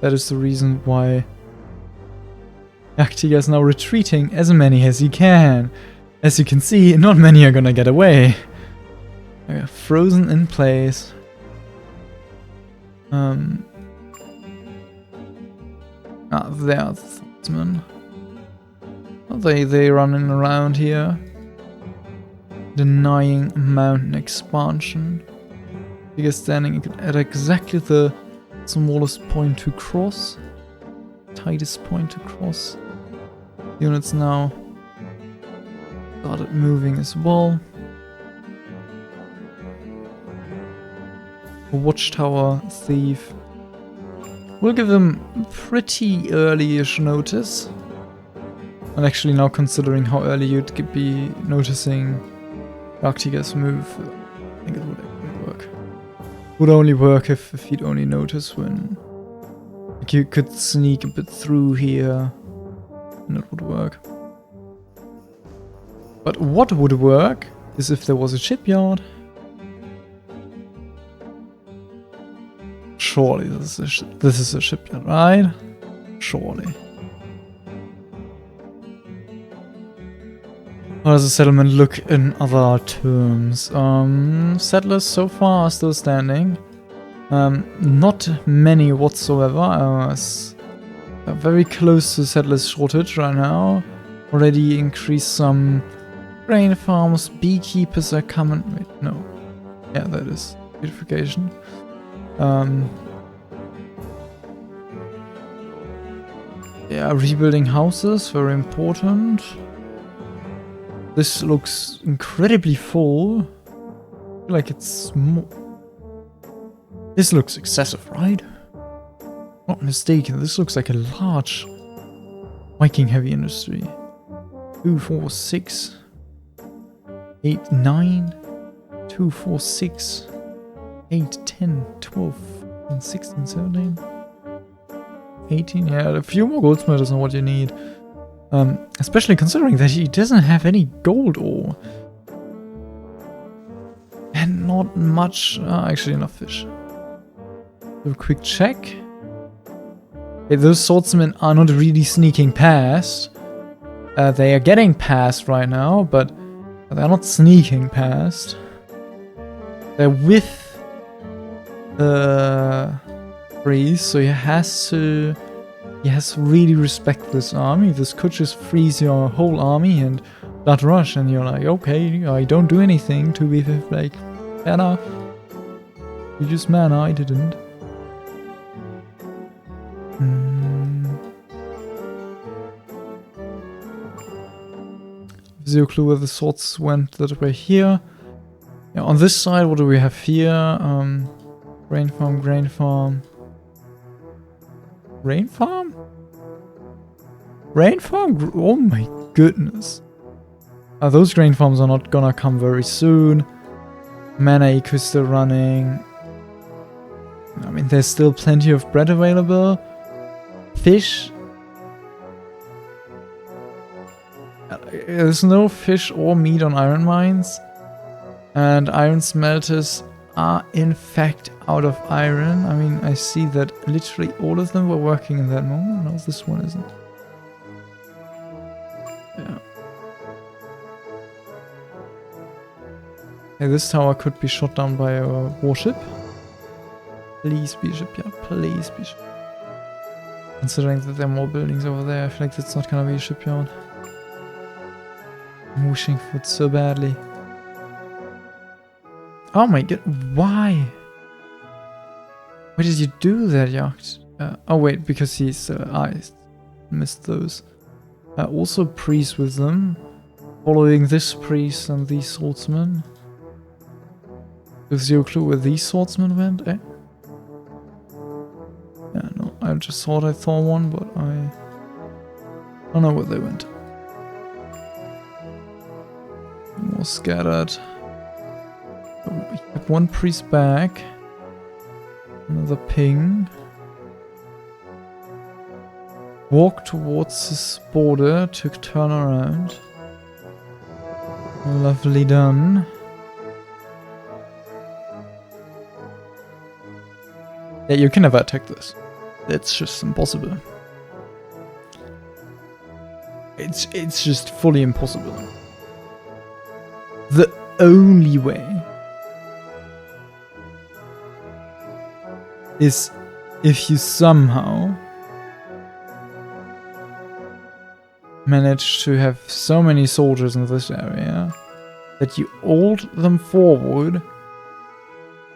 That is the reason why jagdtiger is now retreating as many as he can. As you can see, not many are gonna get away. They are frozen in place. There are the swordsmen. They running around here. Denying mountain expansion. Figure standing at exactly the smallest point to cross. Tightest point to cross. Units now started moving as well. A watchtower thief. We'll give them pretty early-ish notice. And actually now considering how early you'd be noticing jagdtiger's move, I think it would actually work. Would only work if you'd only notice when like you could sneak a bit through here, and it would work. But what would work is if there was a shipyard. Surely this is a shipyard, right? Surely. How does the settlement look in other terms? Settlers so far are still standing. Not many whatsoever. Very close to settlers shortage right now. Already increased some grain farms. Beekeepers are coming. Wait, no. Yeah, that is beautification. Yeah, rebuilding houses, very important. This looks incredibly full. I feel like it's more... This looks excessive, right? Not mistaken, this looks like a large Viking heavy industry. 2, 4, 6, 8, 9, 2, 4, 6, 8, 10, 12, 15, 16, 17, 18. Yeah, a few more goldsmiths are what you need. Especially considering that he doesn't have any gold ore. And not much... actually enough fish. Do a quick check. Okay, those swordsmen are not really sneaking past. They are getting past right now, but they're not sneaking past. They're with the priest, so he has to really respect this army. This could just freeze your whole army and blood rush, and you're like, okay, I don't do anything to be like, fair enough. You just mana, I didn't. Zero clue where the swords went that were here. Yeah, on this side, what do we have here? Grain farm, grain farm. Rain farm? Rain farm? Oh my goodness. Those grain farms are not gonna come very soon. Mana eco is still running. I mean, there's still plenty of bread available. Fish. There's no fish or meat on iron mines. And iron smelters are in fact out of iron. I mean, I see that literally all of them were working in that moment. No, this one isn't. Yeah. Okay, this tower could be shot down by a warship. Please be shipyard, please be shipyard. Considering that there are more buildings over there, I feel like that's not gonna be a shipyard. I'm wishing for it so badly. Oh my god, why? Why did you do that, Yacht? Oh wait, because he's... I missed those. Also priest with them. following this priest and these swordsmen. With zero clue where these swordsmen went, eh? Yeah, no, I just thought I saw one, but I don't know where they went. More scattered. So we have one priest back. Another ping. Walk towards this border to turn around. Lovely done. Yeah, you can never attack this. It's just impossible. It's just fully impossible. The only way is if you somehow manage to have so many soldiers in this area that you ult them forward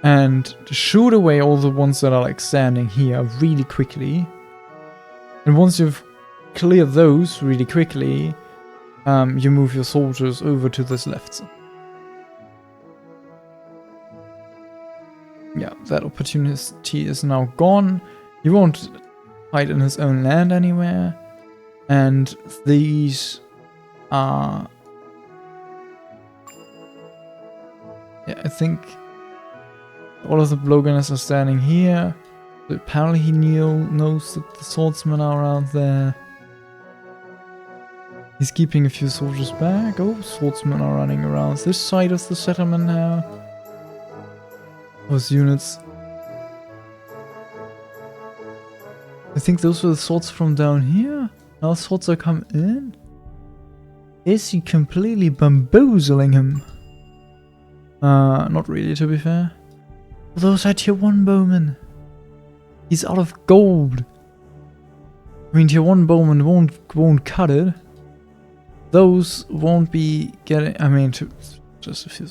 and shoot away all the ones that are like standing here really quickly. And once you've cleared those really quickly, you move your soldiers over to this left side. Yeah, that opportunity is now gone. He won't fight in his own land anywhere. And these are... yeah, I think all of the blowgunners are standing here. So apparently he knows that the swordsmen are around there. He's keeping a few soldiers back. Oh, swordsmen are running around this side of the settlement now. Those units. I think those were the swords from down here. Now swords are come in. Is he completely bamboozling him? Not really, to be fair. Those are tier 1 bowmen. He's out of gold. I mean, tier 1 bowmen won't cut it. Those won't be getting... I mean, just a few...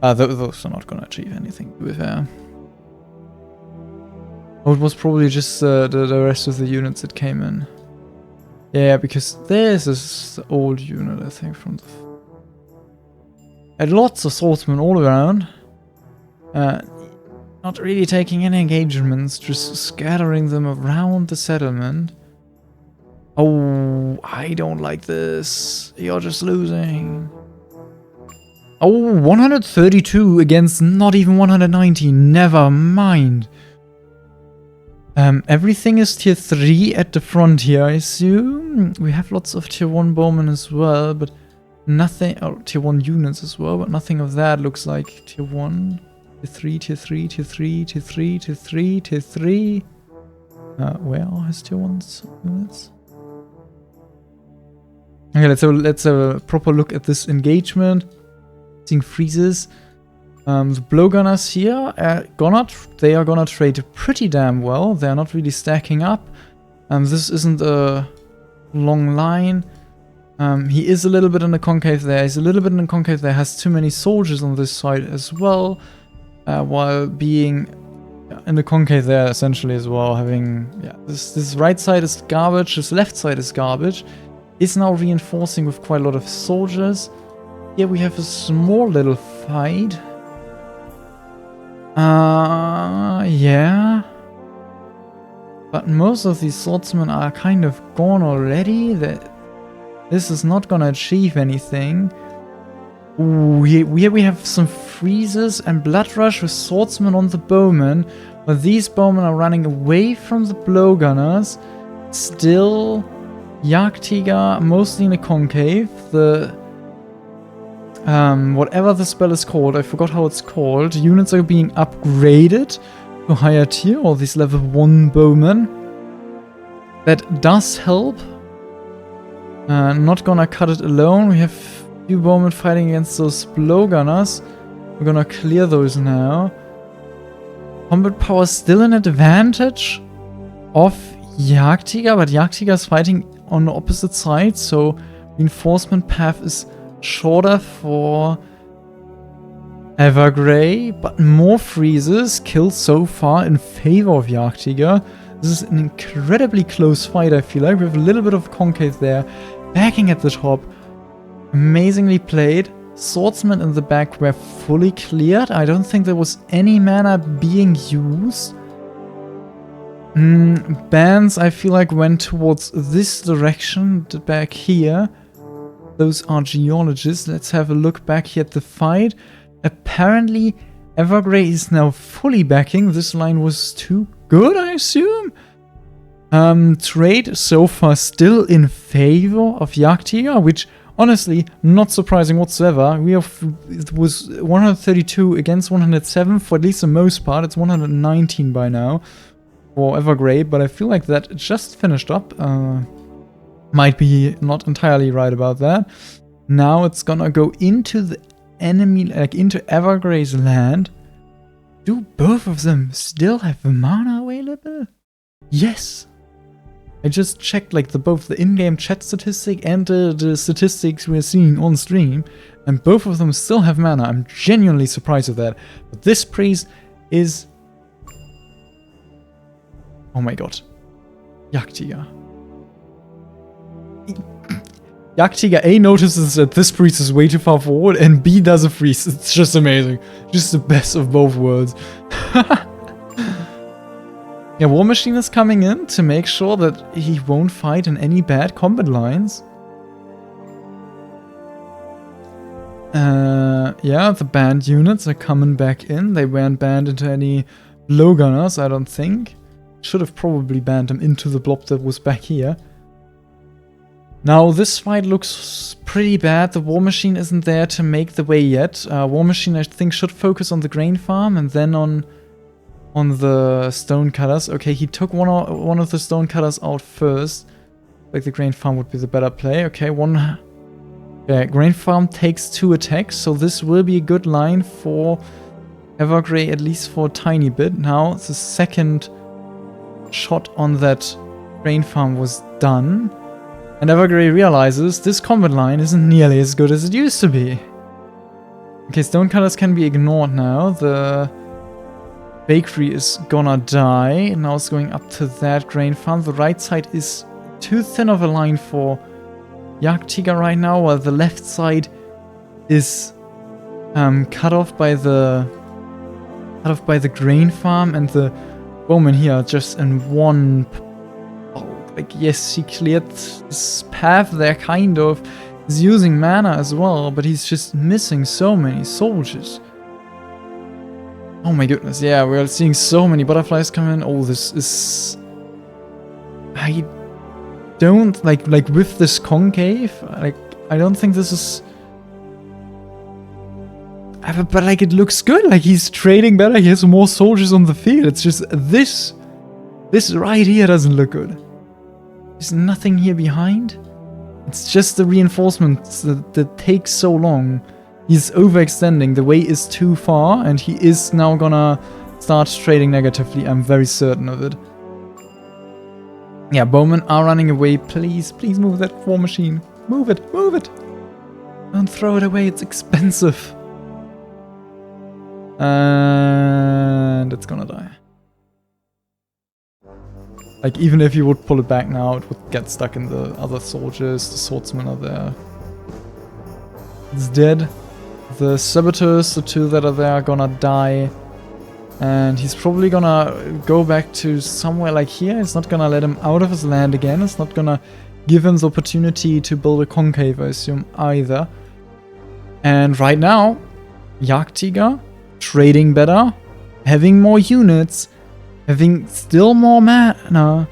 those are not gonna achieve anything, to be fair. Oh, it was probably just the rest of the units that came in. Yeah, because there's this old unit, I think, from the... had lots of swordsmen all around. Not really taking any engagements, just scattering them around the settlement. Oh, I don't like this. You're just losing. Oh, 132 against not even 190. Never mind. Everything is tier 3 at the front here, I assume. We have lots of tier 1 bowmen as well, but nothing... oh, tier 1 units as well, but nothing of that looks like tier 1. Tier 3, tier 3, tier 3, tier 3, tier 3, tier 3. Where are his tier 1 units? Okay, let's have a proper look at this engagement. Seeing freezes. The blowgunners here they are gonna trade pretty damn well. They are not really stacking up. This isn't a long line. He is a little bit in the concave there. He's a little bit in the concave there. Has too many soldiers on this side as well. While being in the concave there essentially as well. Having, yeah, this right side is garbage. This left side is garbage. Is now reinforcing with quite a lot of soldiers. Here we have a small little fight. Yeah. But most of these swordsmen are kind of gone already. This is not gonna achieve anything. Ooh, here we have some freezes and blood rush with swordsmen on the bowmen. But these bowmen are running away from the blowgunners. Still, jagdtiger mostly in the concave. The whatever the spell is called, I forgot how it's called. Units are being upgraded to higher tier, or these level 1 bowmen. That does help. Not gonna cut it alone. We have a few bowmen fighting against those blowgunners. We're gonna clear those now. Combat power still an advantage of jagdtiger, but jagdtiger is fighting on the opposite side, so reinforcement path is shorter for Evergrey, but more freezes killed so far in favor of jagdtiger. This is an incredibly close fight, I feel like. We have a little bit of concave there, backing at the top. Amazingly played. Swordsmen in the back were fully cleared. I don't think there was any mana being used. Bands, I feel like, went towards this direction, back here. Those are geologists. Let's have a look back here at the fight. Apparently, Evergrey is now fully backing. This line was too good, I assume. Trade so far still in favor of jagdtiger, which honestly not surprising whatsoever. It was 132 against 107 for at least the most part. It's 119 by now for Evergrey, but I feel like that just finished up. Might be not entirely right about that. Now it's gonna go into the enemy, like into Evergrey's land. Do both of them still have the mana available? Yes. I just checked like both the in-game chat statistic and the statistics we're seeing on stream, and both of them still have mana. I'm genuinely surprised at that. But this priest is... Oh my god. Jagdtiger. Jagdtiger A notices that this priest is way too far forward, and B does a freeze. It's just amazing. Just the best of both worlds. Yeah, War Machine is coming in to make sure that he won't fight in any bad combat lines. Yeah, the banned units are coming back in. They weren't banned into any blowgunners, I don't think. Should have probably banned them into the blob that was back here. Now, this fight looks pretty bad. The War Machine isn't there to make the way yet. War Machine, I think, should focus on the grain farm and then on the stone cutters. Okay, he took one of the stone cutters out first. Like the grain farm would be the better play. Okay, grain farm takes 2 attacks, so this will be a good line for Evergrey, at least for a tiny bit. Now, the second shot on that grain farm was done. And Evergrey realizes this combat line isn't nearly as good as it used to be. Okay, stone cutters can be ignored now. The bakery is gonna die. Now it's going up to that grain farm. The right side is too thin of a line for jagdtiger right now, while the left side is cut off by the grain farm, and the bowmen here just in one. Like, yes, he cleared this path there, kind of. He's using mana as well, but he's just missing so many soldiers. Oh my goodness, yeah, we're seeing so many butterflies come in. Oh, this is... I don't... Like with this concave, like, I don't think this is... But, like, it looks good. Like, he's trading better. He has more soldiers on the field. It's just this right here doesn't look good. There's nothing here behind. It's just the reinforcements that take so long. He's overextending. The way is too far, and he is now gonna start trading negatively. I'm very certain of it. Yeah, bowmen are running away. Please, please move that war machine. Move it, move it. Don't throw it away. It's expensive. And it's gonna die. Like, even if you would pull it back now, it would get stuck in the other soldiers. The swordsmen are there. It's dead. The saboteurs, the 2 that are there, are gonna die. And he's probably gonna go back to somewhere like here. It's not gonna let him out of his land again. It's not gonna give him the opportunity to build a concave, I assume, either. And right now, jagdtiger, trading better, having more units, having still more mana,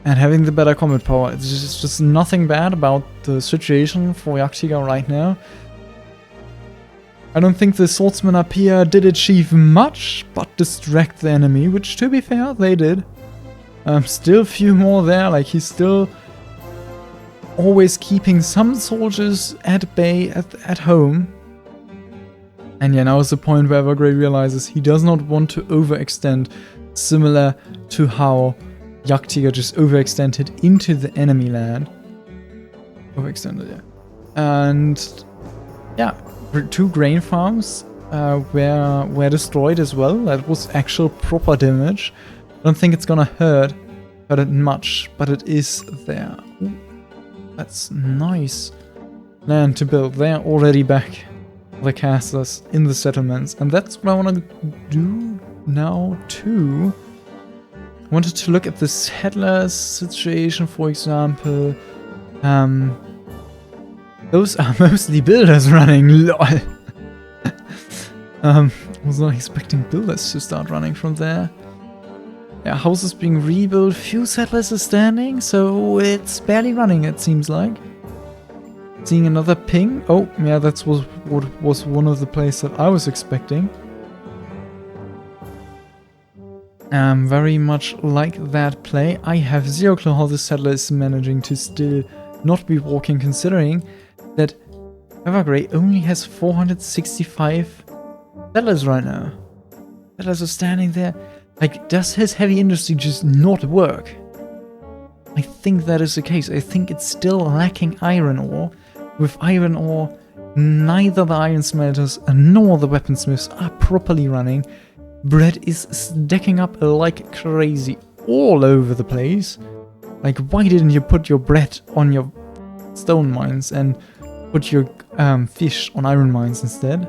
and having the better combat power. It's just nothing bad about the situation for jagdtiger right now. I don't think the swordsmen up here did achieve much, but distract the enemy, which, to be fair, they did. Still a few more there, like he's still always keeping some soldiers at bay, at home. And yeah, now is the point where Evergrey realizes he does not want to overextend, similar to how jagdtiger just overextended into the enemy land. Overextended, yeah. And yeah, 2 grain farms were destroyed as well. That was actual proper damage. I don't think it's gonna hurt it much, but it is there. Ooh, that's nice. land to build. They're already back, the casters in the settlements, and that's what I want to do now too. I wanted to look at the settlers situation, for example. Those are mostly builders running, lol. Was not expecting builders to start running from there. Yeah, houses being rebuilt, few settlers are standing, so it's barely running, it seems like. Seeing another ping. Oh, yeah, that was what was one of the plays that I was expecting. Very much like that play. I have zero clue how the settler is managing to still not be walking, considering that Evergrey only has 465 settlers right now. Settlers are standing there. Like, does his heavy industry just not work? I think that is the case. I think it's still lacking iron ore. With iron ore, neither the iron smelters nor the weaponsmiths are properly running. Bread is stacking up like crazy all over the place. Like, why didn't you put your bread on your stone mines and put your fish on iron mines instead?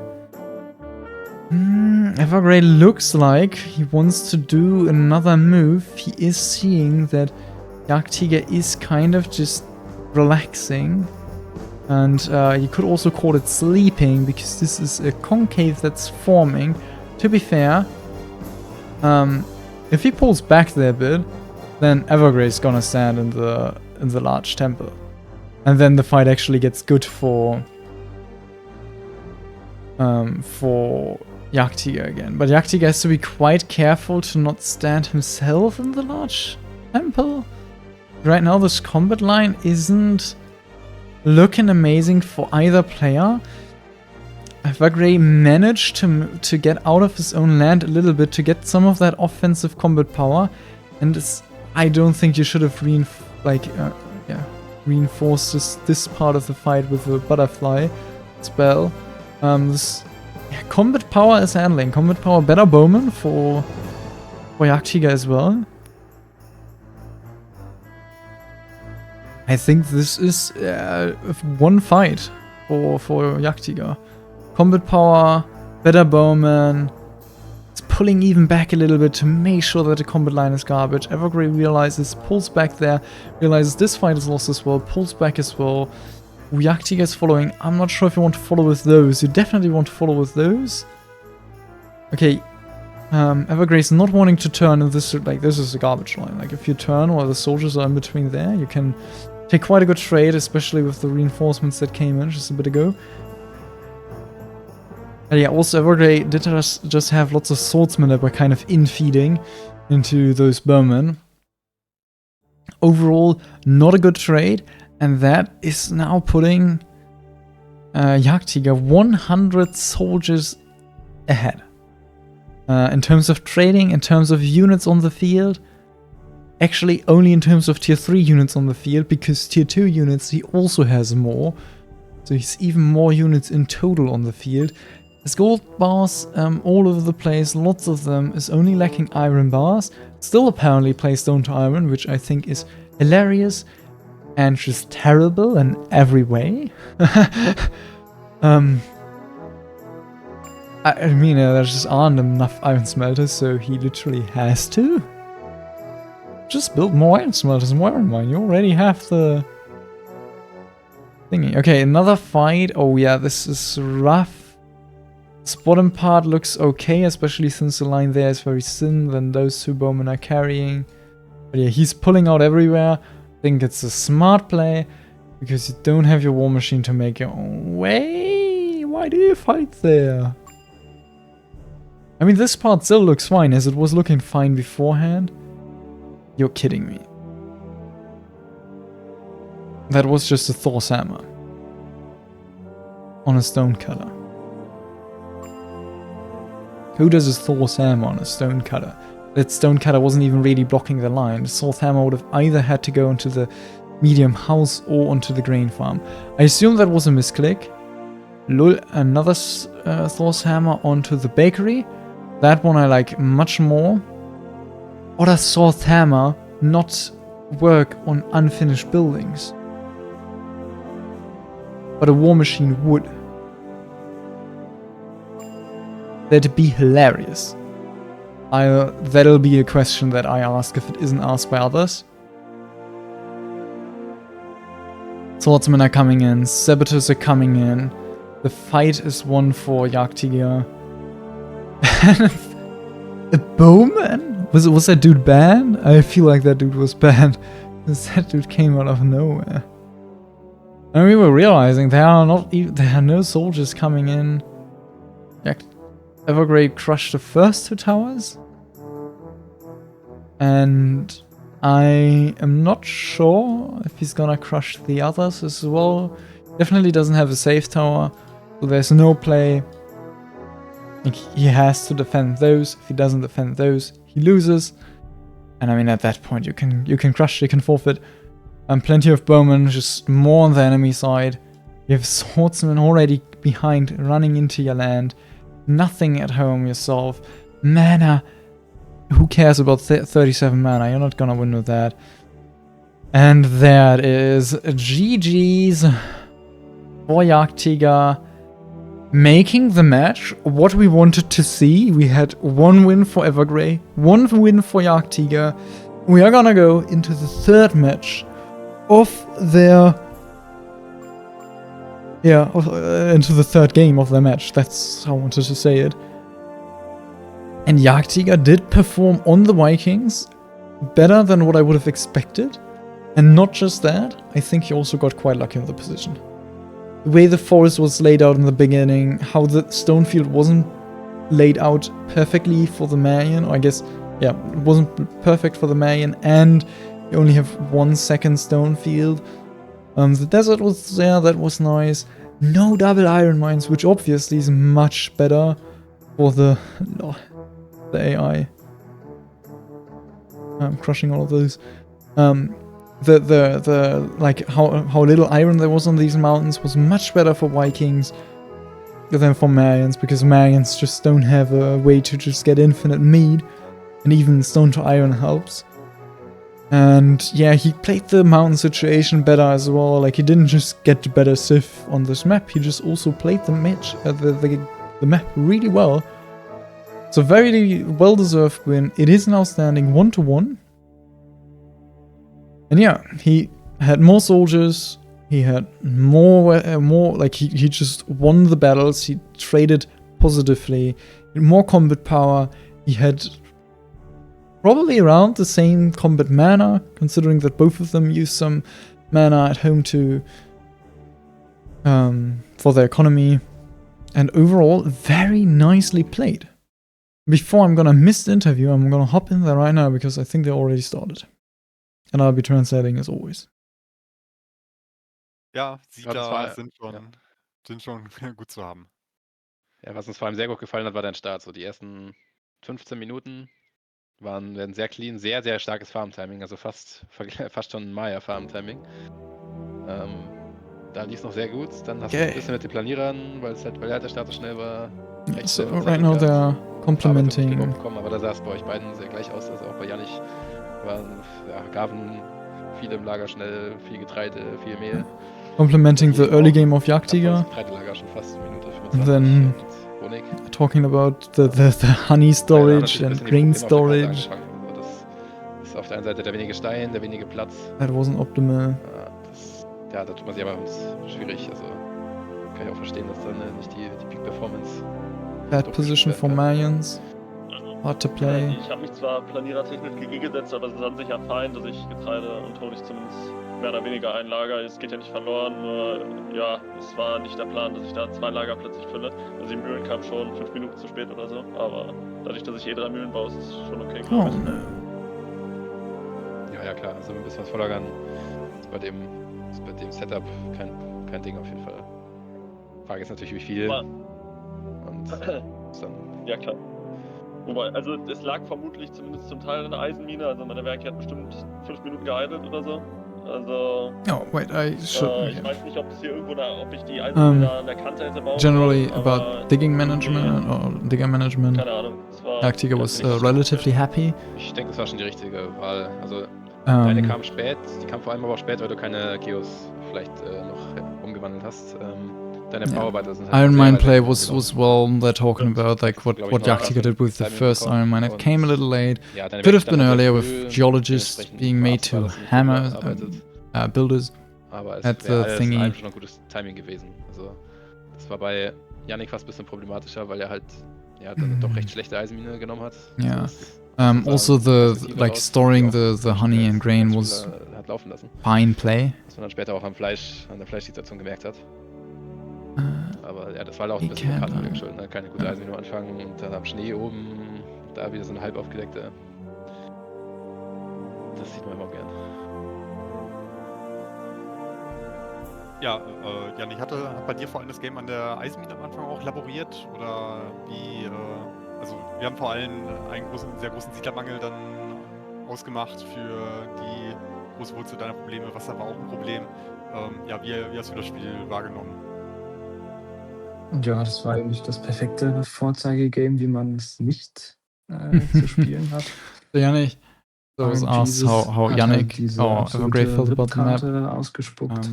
Evergrey looks like he wants to do another move. He is seeing that Jagdtiger is kind of just relaxing. And you could also call it sleeping, because this is a concave that's forming. To be fair, if he pulls back there a bit, then Evergrey's gonna stand in the large temple. And then the fight actually gets good for Jagdtiger again. But Jagdtiger has to be quite careful to not stand himself in the large temple. Right now this combat line isn't looking amazing for either player. Evergrey managed to get out of his own land a little bit to get some of that offensive combat power, and I don't think you should have reinforced this part of the fight with a butterfly spell. Combat power is handling. Combat power, better bowman for Jagdtiger as well. I think this is one fight for Jagdtiger. Combat power, better bowman. It's pulling even back a little bit to make sure that the combat line is garbage. Evergrey realizes, pulls back there, realizes this fight is lost as well, pulls back as well. Jagdtiger is following. I'm not sure if you want to follow with those. You definitely want to follow with those. Okay. Evergrey's not wanting to turn, and this is a garbage line. Like, if you turn while the soldiers are in between there, you can take quite a good trade, especially with the reinforcements that came in just a bit ago. And yeah, also Evergrey did just have lots of swordsmen that were kind of infeeding into those bowmen. Overall, not a good trade, and that is now putting Jagdtiger 100 soldiers ahead. In terms of trading, in terms of units on the field, actually only in terms of tier 3 units on the field, because tier 2 units he also has more. So he's even more units in total on the field. His gold bars all over the place, lots of them, is only lacking iron bars. Still apparently plays stone to iron, which I think is hilarious and just terrible in every way. I mean, there just aren't enough iron smelters, so he literally has to. Just build more iron smelters and more iron mine. You already have the thingy. Okay, another fight. Oh yeah, this is rough. This bottom part looks okay, especially since the line there is very thin than those two bowmen are carrying. But yeah, he's pulling out everywhere. I think it's a smart play, because you don't have your war machine to make your own way. Why do you fight there? I mean, this part still looks fine, as it was looking fine beforehand. You're kidding me. That was just a Thor's hammer on a stone cutter. Who does a Thor's hammer on a stone cutter? That stone cutter wasn't even really blocking the line. The Thor's hammer would have either had to go into the medium house or onto the grain farm. I assume that was a misclick. Lol, another Thor's hammer onto the bakery. That one I like much more. Or does Thor's hammer not work on unfinished buildings? but a war machine would. That'd be hilarious. That'll be a question that I ask if it isn't asked by others. Swordsmen are coming in, saboteurs are coming in. The fight is won for jagdtiger. A bowman? Was that dude banned? I feel like that dude was banned. Because that dude came out of nowhere. And we were realizing there are no soldiers coming in. Evergrey crushed the first 2 towers. And I am not sure if he's gonna crush the others as well. Definitely doesn't have a safe tower, so there's no play. Like, he has to defend those. If he doesn't defend those, he loses. And I mean, at that point, you can crush, you can forfeit. Plenty of bowmen, just more on the enemy side. You have swordsmen already behind, running into your land. Nothing at home yourself. Mana. Who cares about 37 mana? You're not gonna win with that. And there it is. GG's for jagdtiger. Making the match what we wanted to see. We had 1 win for Evergrey, 1 win for jagdtiger. We are gonna go into the 3rd match of their... into the 3rd game of their match. That's how I wanted to say it. And jagdtiger did perform on the Vikings better than what I would have expected. And not just that, I think he also got quite lucky in the position. The way the forest was laid out in the beginning, how the stone field wasn't laid out perfectly for the Marion, or I guess, yeah, it wasn't perfect for the Marion, and you only have 1 second stone field. The desert was there, that was nice. No double iron mines, which obviously is much better for the AI. Crushing all of those. Like how little iron there was on these mountains was much better for Vikings than for Marians, because Marians just don't have a way to just get infinite meat, and even stone to iron helps. And yeah, he played the mountain situation better as well. Like, he didn't just get the better civ on this map, he just also played the match, the map really well. So very well deserved win. It is now standing 1-1. And yeah, he had more soldiers, he had more like he just won the battles, he traded positively, more combat power, he had probably around the same combat mana, considering that both of them use some mana at home to for their economy, and overall very nicely played. Before I'm gonna miss the interview, I'm gonna hop in there right now because I think they already started. And I'll be translating as always. Ja, Siedler sind schon gut zu haben. Ja, was uns vor allem sehr gut gefallen hat, war dein Start. So die ersten 15 Minuten werden sehr clean, sehr, sehr starkes Farm-Timing, also fast schon Maya-Farm-Timing. Da lief es noch sehr gut. Dann hast du ein bisschen mit den Planierern, weil der Start so schnell war. So right now they're complementing. Aber da sah es bei euch beiden sehr gleich aus, also auch bei Janich waren Gaben viel im Lager schnell, viel Getreide, viel Mehl. Complementing the early game of jagdtiger. Getreidelager schon fast Minute 25. And then Honig. Talking about the honey storage and grain storage. Das ist auf der einen Seite der wenige Stein, der wenige Platz. That wasn't optimal. Da tut man sich aber schwierig. Also kann ich auch verstehen, dass dann nicht die Peak Performance. Bad position for Mayans. Hard to play. Ich habe mich zwar planierertechnisch gegengesetzt, aber es ist an sich ja fein, dass ich Getreide und Honig zumindest mehr oder weniger einlager. Es geht ja nicht verloren, nur ja, es war nicht der Plan, dass ich da 2 Lager plötzlich fülle. Also die Mühlen kamen schon 5 Minuten zu spät oder so, aber dadurch, dass ich 3 Mühlen baue, ist es schon okay. Oh no. Ja klar, also ein bisschen was vorlagern ist bei dem Setup kein Ding auf jeden Fall. Frage ist natürlich wie viel. Und dann ja klar. Wobei, also es lag vermutlich zumindest zum Teil in der Eisenmine, also meine Werke hat bestimmt 5 Minuten geeidelt oder so. Also. Oh, wait, ich weiß nicht, ob es hier irgendwo ob ich die Eisenmine an der Kante hätte bauen generally können, about digging management or digger management. Keine Ahnung. jagdtiger was relatively happy. Ich denke, es war schon die richtige Wahl. Also Deine kam spät, die kam vor allem aber auch spät, weil du keine Geos vielleicht noch umgewandelt hast. Deine Yeah. Bauarbeiter sind halt Iron sehr Mine weit play weg was gelaufen. well, they're talking Stimmt. about like Das ist, glaub ich, what noch Jagdtiger did with the Timing first bekommen Iron Mine. It und came a little late. Ja, deine Could have been Werkstatt war sehr earlier früh, with geologists dementsprechend being made vorab war to das nicht hammer bearbeitet. builders Aber es at wäre the alles in thingy. allem schon ein gutes Timing gewesen. Also, das war bei Yannick fast ein bisschen problematischer, weil er halt dann doch recht schlechte Eisenmine genommen hat. Yeah. Also Also the like storing the honey and grain was hat laufen lassen. fine play. Was man dann später auch an der Fleischsituation gemerkt hat. Aber ja, das war halt auch ein He bisschen der can't, Kartenregeln geschuldet. Ne? Keine gute Eisenmine am Anfang und dann am Schnee oben, da wieder so eine halb aufgedeckte. Das sieht man immer gern. Ja, Jan, hat bei dir vor allem das Game an der Eisenmine am Anfang auch laboriert? Oder wie, also wir haben vor allem einen sehr großen Siedlermangel dann ausgemacht für die große Wurzel deiner Probleme. Wasser war auch ein Problem. Ja, wie hast du das Spiel wahrgenommen? Ja, das war eigentlich das perfekte Vorzeigegame, wie man es nicht zu spielen hat. So Yannick, so was asked how hat Yannick halt diese or Evergrey felt about the map. Ripkarte ausgespuckt.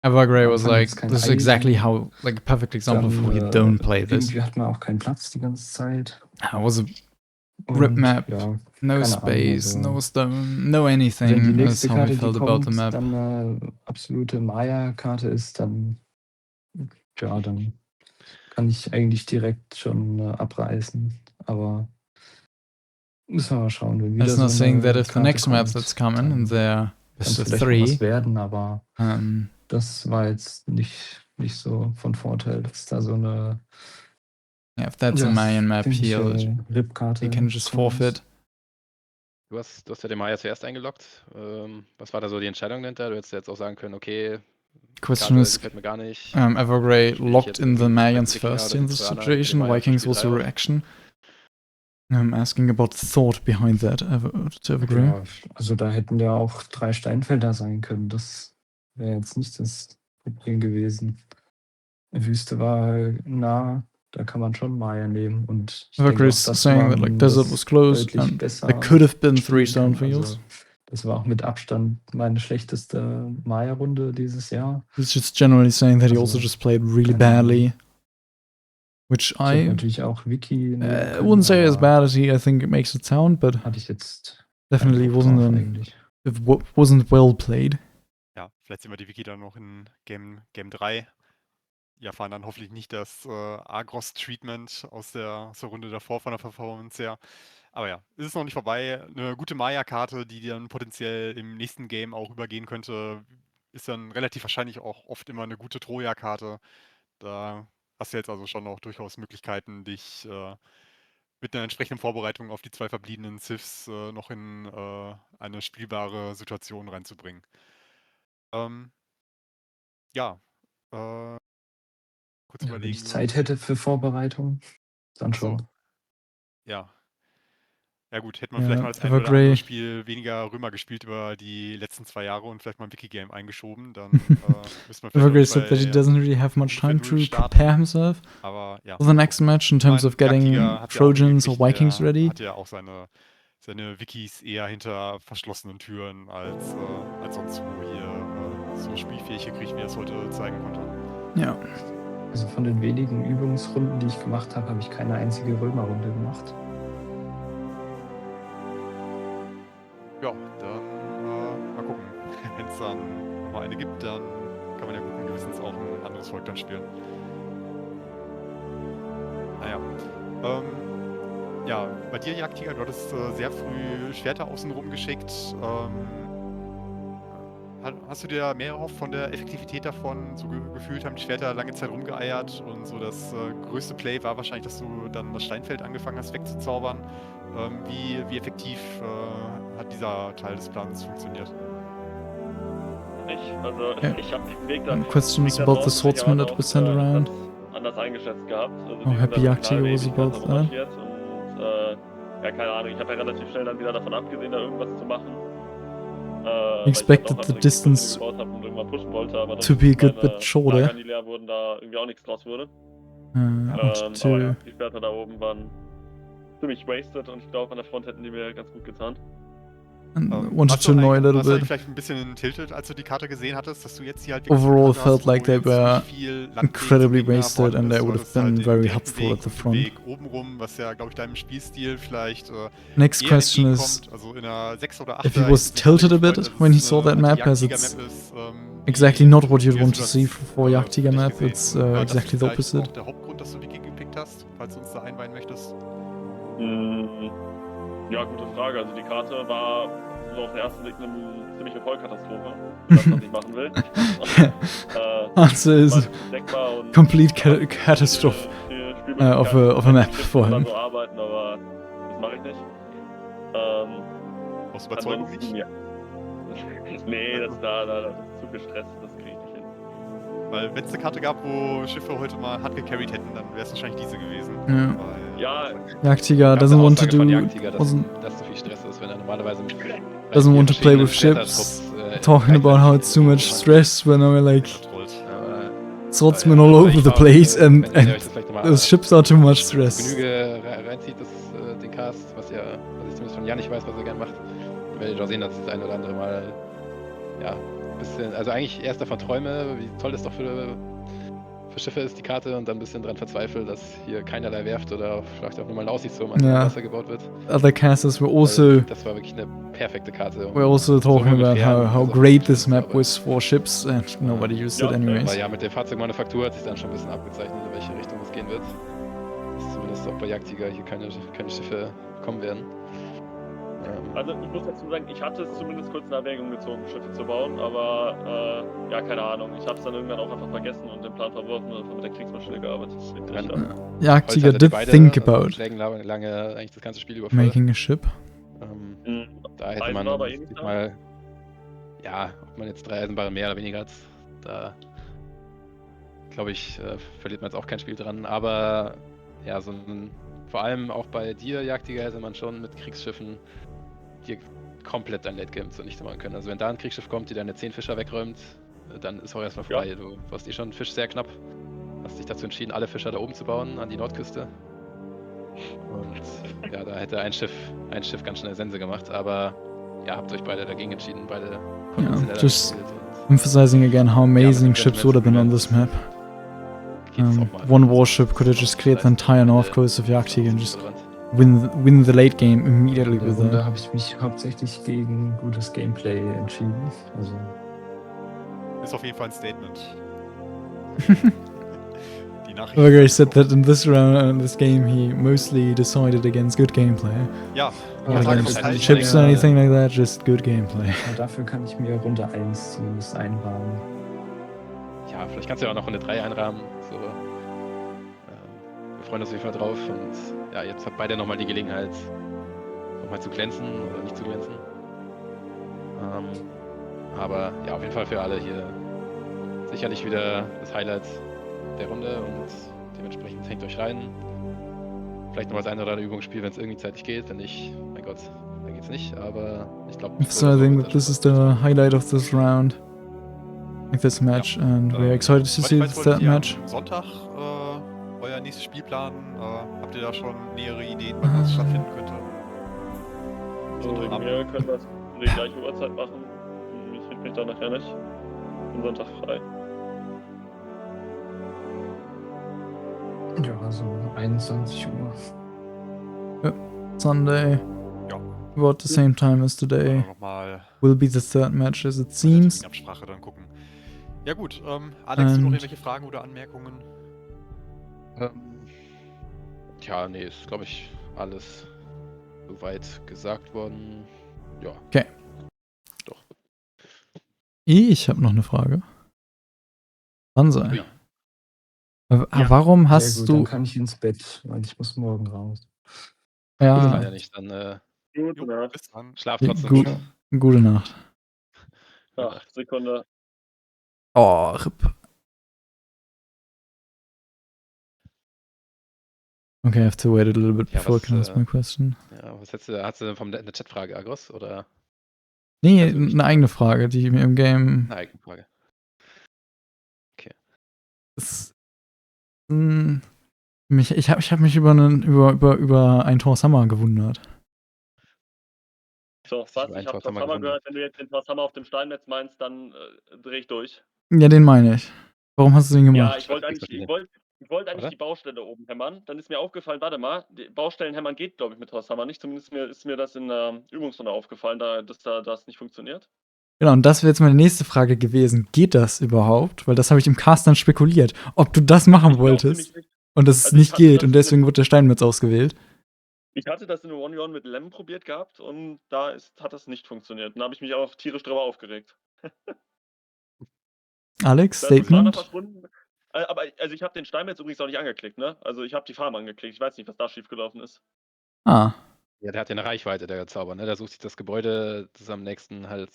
Evergrey Man was kann like, jetzt kein this is Ei exactly sein. how, like a perfect example Dann, of how you don't play this. Irgendwie hat man auch keinen Platz die ganze Zeit. It was a Und, rip map, ja, no keine space, Ahnung, also no stone, no wenn die anything. nächste That's how we Karte, die felt about the kommt, map. dann eine absolute Maya-Karte ist, dann kann ich eigentlich direkt schon abreißen. Aber müssen wir mal schauen, wenn wieder That's so not saying that eine if the Karte next map kommt, that's coming and dann there kann is a vielleicht noch was 3, werden, aber um, das war jetzt nicht so von Vorteil, dass da so eine yeah, if that's a Mayan map here, Ripkarte you can just kommen muss. forfeit. Du hast ja den Maya zuerst eingeloggt. Was war da so die Entscheidung dahinter? Du hättest jetzt auch sagen können, okay, Question Karte is, gefällt mir gar nicht. Evergrey Spiel ich locked jetzt in the irgendwie mit Mayans Wikinger first oder in mit this zwei anderen situation. Maya Vikings Spiel was a 3 auf. reaction. Asking about the thought behind that to Evergrey. Ja, also da hätten ja auch 3 Steinfelder sein können. Das wäre jetzt nicht das Problem gewesen. Die Wüste war nah, da kann man schon Maya nehmen. Und ich denke Evergrey auch, is dass saying that like man desert das was closed deutlich and besser there could have been 3 spielen stone kann. fields. Also, das war auch mit Abstand meine schlechteste Maya-Runde dieses Jahr. He's just generally saying that he also Also, just played really keine Ahnung. badly. Which Ich hätte I natürlich auch Wiki nehmen können, wouldn't say as aber bad as I think it makes it sound, but hatte ich jetzt definitely keinen Bock drauf wasn't eigentlich. wasn't well played. Ja, vielleicht sehen wir die Wiki dann noch in Game 3. Ja, erfahren dann hoffentlich nicht das Agros-Treatment aus der Runde davor von der Performance her. Aber ja, es ist noch nicht vorbei. Eine gute Maya-Karte, die dann potenziell im nächsten Game auch übergehen könnte, ist dann relativ wahrscheinlich auch oft immer eine gute Troja-Karte. Da hast du jetzt also schon noch durchaus Möglichkeiten, dich mit einer entsprechenden Vorbereitung auf die 2 verbliebenen Civs noch in eine spielbare Situation reinzubringen. Ja, kurz Ja, wenn überlegen. ich Zeit hätte für Vorbereitung, dann Ach so. schon. Ja. Ja gut, hätte man Ja, vielleicht mal das ein oder Evergrey. andere Spiel weniger Römer gespielt über die letzten 2 Jahre und vielleicht mal ein Wiki-Game eingeschoben, dann müsste man Evergrey vielleicht said that he bei doesn't really have much time ungefähr 0 to starten. prepare himself Aber ja. for the next match in terms of getting Jagdtiger hat Trojans ja or Vikings der ready. hat ja auch seine Wikis eher hinter verschlossenen Türen als sonst wo hier so spielfähig gekriegt, wie er es heute zeigen konnte. Ja. Also von den wenigen Übungsrunden, die ich gemacht habe, habe ich keine einzige Römerrunde gemacht. Ja, dann mal gucken. Wenn es dann mal eine gibt, dann kann man ja guten Gewissens auch ein anderes Volk dann spielen. Naja. Ja, bei dir, Jagdtiger, du hattest sehr früh Schwerter außenrum geschickt. Hast du dir mehr erhofft von der Effektivität davon? So gefühlt haben die Schwerter lange Zeit rumgeeiert und so das größte Play war wahrscheinlich, dass du dann das Steinfeld angefangen hast wegzuzaubern. Wie effektiv hat dieser Teil des Plans funktioniert? Also ich habe den Weg da. Questions about the swordsman that was sent around. Anders eingeschätzt gehabt. Also Oh, Happy Jagdtiger was about that. Und ja, keine Ahnung, ich habe ja relativ schnell dann wieder davon abgesehen, da irgendwas zu machen. Expected the distance to be a good bit shorter. Die leer wurden, da irgendwie auch nichts draus wurde. I wanted to... Aber ja, die Schwerter da oben waren ziemlich wasted und ich glaube, an der Front hätten die mir ganz gut getan. and wanted warst to du know a eigentlich- little warst du eigentlich bit. vielleicht ein bisschen tilted, als du die Karte gesehen hattest, dass du jetzt hier halt wirklich Overall eine Karte felt hast, wo like they jetzt were nicht viel Landweg incredibly zum Gegner wasted vorhanden and ist. they Du would have hattest halt been den very direkten helpful Weg at the und den front. Weg obenrum, was ja, glaube ich, deinem Spielstil vielleicht Next eher question entgegenkommt. is Also in einer 6 oder 8 if he was tilted a bit when he saw that map, as it's exactly not what you'd want to see for Jagdtiger map. It's exactly the opposite. Auch der Hauptgrund, dass du Wiki gepickt hast, falls du uns da einweihen möchtest. Ja, gute Frage. Also die Karte war so auf den ersten Blick eine ziemliche Vollkatastrophe, für das, was ich machen will. Answer is denkbar und complete catastrophe of a map for him. so arbeiten, aber das mache ich nicht. Aus Überzeugung ansonsten, nicht? ja. Nee, das ist zu viel Stress, das kriege ich nicht hin. Weil wenn es eine Karte gab, wo Schiffe heute mal hart gecarried hätten, dann wäre es wahrscheinlich diese gewesen. Ja. Weil, Ja, Jagdtiger Gab's doesn't eine want to Aussage do von Jagdtiger, wasn't dass zu viel Stress ist, wenn er normalerweise mit doesn't want to play with verschiedenen ships. Klettertrupps, Talking about how it's too much jemand- stress when I'm like er trollt. Aber swordsmen ja, all over ich the auch, place wenn and ihr euch das vielleicht nochmal those ships are too much stress. Genüge reinzieht, den Cast, was ich zumindest von Jan nicht weiß, was er gerne macht, dann werdet ihr auch sehen, dass das ein oder andere Mal ja, ein bisschen, also eigentlich erst davon träume, wie toll das doch für Schiffe ist, die Karte, und dann ein bisschen dran verzweifle, dass hier keinerlei Werft oder vielleicht auch nur mal ein Aussichtsturm an Ja. Wasser gebaut wird. Other casters were Weil also das war wirklich eine perfekte Karte. we're also talking sowohl mit about Fähren how als auch great mit this Schiffen map zu was for ships and nobody used Ja, it anyways. Aber ja, mit der Fahrzeugmanufaktur hat sich dann schon ein bisschen abgezeichnet, in welche Richtung es gehen wird. Dass zumindest auch bei Jagdtiger hier keine Schiffe kommen werden. also ich muss dazu sagen, ich hatte es zumindest kurz in Erwägung gezogen, Schiffe zu bauen, aber ja, keine Ahnung. Ich habe es dann irgendwann auch einfach vergessen und den Plan verworfen und einfach mit der Kriegsmaschine gearbeitet. Deswegen bin ich da. Jagdtiger Heute hattet ihr did beide, think also about Schlägen lange eigentlich das ganze Spiel über voll. making a ship. Da hätte Eisen man war aber eh nicht sich da. mal, ja, ob man jetzt 3 Eisenbahnen mehr oder weniger hat, da glaube ich, verliert man jetzt auch kein Spiel dran. Aber ja, vor allem auch bei dir, Jagdtiger, hätte man schon mit Kriegsschiffen dir komplett dein Late-Game zunichte machen können. Also wenn da ein Kriegsschiff kommt, die deine 10 Fischer wegräumt, dann ist auch erstmal vorbei. Ja. Du warst schon Fisch sehr knapp. Hast dich dazu entschieden, alle Fischer da oben zu bauen, an die Nordküste. Und ja, da hätte ein Schiff ganz schnell Sense gemacht, aber ja, habt euch beide dagegen entschieden, beide konventioneller just gespielt und emphasizing again how amazing mit dem ships would have been on this map. geht's auch mal. One warship could have just cleared the entire north coast of Jagdtiger and just relevant. win the late game immediately In der with Runde that. habe ich mich hauptsächlich gegen gutes Gameplay entschieden. Also Ist auf jeden Fall ein Statement. Die Nachricht. Burger said that in this round, in this game, he mostly decided against good gameplay. Ja, Ja, Not das against kann ich chips or mir- anything like that, just good gameplay. ja, dafür kann ich mir Runde 1 zumindest einrahmen. Ja, vielleicht kannst du ja auch noch Runde 3 einrahmen. So. Wir freuen uns auf jeden Fall drauf und ja, jetzt habt beide nochmal die Gelegenheit, nochmal zu glänzen oder nicht zu glänzen. Aber ja, auf jeden Fall für alle hier sicherlich wieder das Highlight der Runde und dementsprechend hängt euch rein. Vielleicht noch das eine oder andere Übungsspiel, wenn es irgendwie zeitlich geht. Wenn nicht, mein Gott, dann geht's nicht. Aber ich glaube, So I think that this is the highlight of this round. Like this match, and we're excited to soweit see ich the weiß, third wolltet ihr match. am Sonntag euer nächstes Spiel planen. Habt ihr da schon nähere Ideen, wann das stattfinden könnte? Also wegen mir können wir es um die gleiche Uhrzeit machen. Ich finde mich da nachher nicht. Am Sonntag frei. Ja, also 21 Uhr. Sunday, Ja. about the same time as today, Nochmal will be the third match as it in seems. Absprache dann gucken. Ja gut, Alex, du noch And- irgendwelche Fragen oder Anmerkungen? Ja, nee, ist glaube ich alles soweit gesagt worden. Ja. Okay. Doch. Ich habe noch eine Frage. Banzai. Ja. Warum Sehr hast gut, dann du... kann ich ins Bett, weil ich muss morgen raus. Das kann Ja, ja nicht, dann Gut, Jo, ja. bis dann. schlaf trotzdem gut. gut. Gute Nacht. Ach, Sekunde. Oh, RIP. Okay, I have to wait a little bit Ja, before I was, can ask my question. Ja, was hast du denn eine Chatfrage, Agros? Oder Nee, persönlich eine eigene Frage, die mir im Game... eine eigene Frage? ist, ich hab mich über ein Tor Summer gewundert. So, was? Ich habe Thor's Hammer gehört. Wenn du jetzt den Thor's Hammer auf dem Steinmetz meinst, dann drehe ich durch. Ja, den meine ich. Warum hast du den gemacht? Ja, ich wollte eigentlich die Baustelle oben hämmern. Dann ist mir aufgefallen, warte mal, Baustellen hämmern geht, glaube ich, mit Thor's Hammer nicht. Zumindest ist mir das in der Übungsrunde aufgefallen, dass das nicht funktioniert. Genau, und das wäre jetzt meine nächste Frage gewesen. Geht das überhaupt? Weil das habe ich im Cast dann spekuliert. Ob du das machen wolltest und dass es Also nicht geht und deswegen wurde der Steinmetz ausgewählt. Ich hatte das in der 1v1 mit Lem probiert gehabt und hat das nicht funktioniert. Da habe ich mich auch tierisch drüber aufgeregt. Alex, Das war noch Statement? verschwunden. Aber also ich habe den Steinmetz übrigens auch nicht angeklickt, ne? Also ich habe die Farm angeklickt. Ich weiß nicht, was da schiefgelaufen ist. Ah, Ja, der hat ja eine Reichweite, der Zauber, ne? Der sucht sich das Gebäude, das am nächsten halt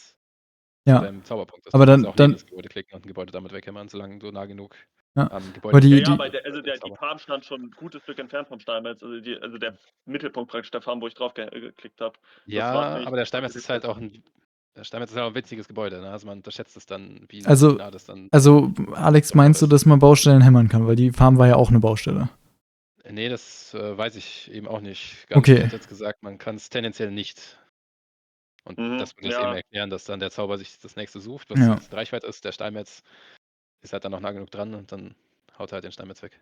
ja. beim Zauberpunkt. Das Aber kannst du dann- auch neben das Gebäude klicken und ein Gebäude damit weghämmern, solange du nah genug Ja. am Gebäude Aber die- Ja, die- aber die Farm stand schon ein gutes Stück entfernt vom Steinmetz. Also der Mittelpunkt praktisch der Farm, wo ich drauf geklickt habe. Ja, war aber der Steinmetz ist halt auch ein winziges Gebäude, ne? Also man unterschätzt es dann, wie Also- nah das dann. Also, Alex, meinst du, dass man Baustellen hämmern kann? Weil die Farm war ja auch eine Baustelle. Nee, das weiß ich eben auch nicht. Ganz Okay. Ich hätte jetzt gesagt, man kann es tendenziell nicht. Und das würde es ja. eben erklären, dass dann der Zauber sich das nächste sucht, was Ja. jetzt Reichweite ist. Der Steinmetz ist halt dann noch nah genug dran und dann haut er halt den Steinmetz weg.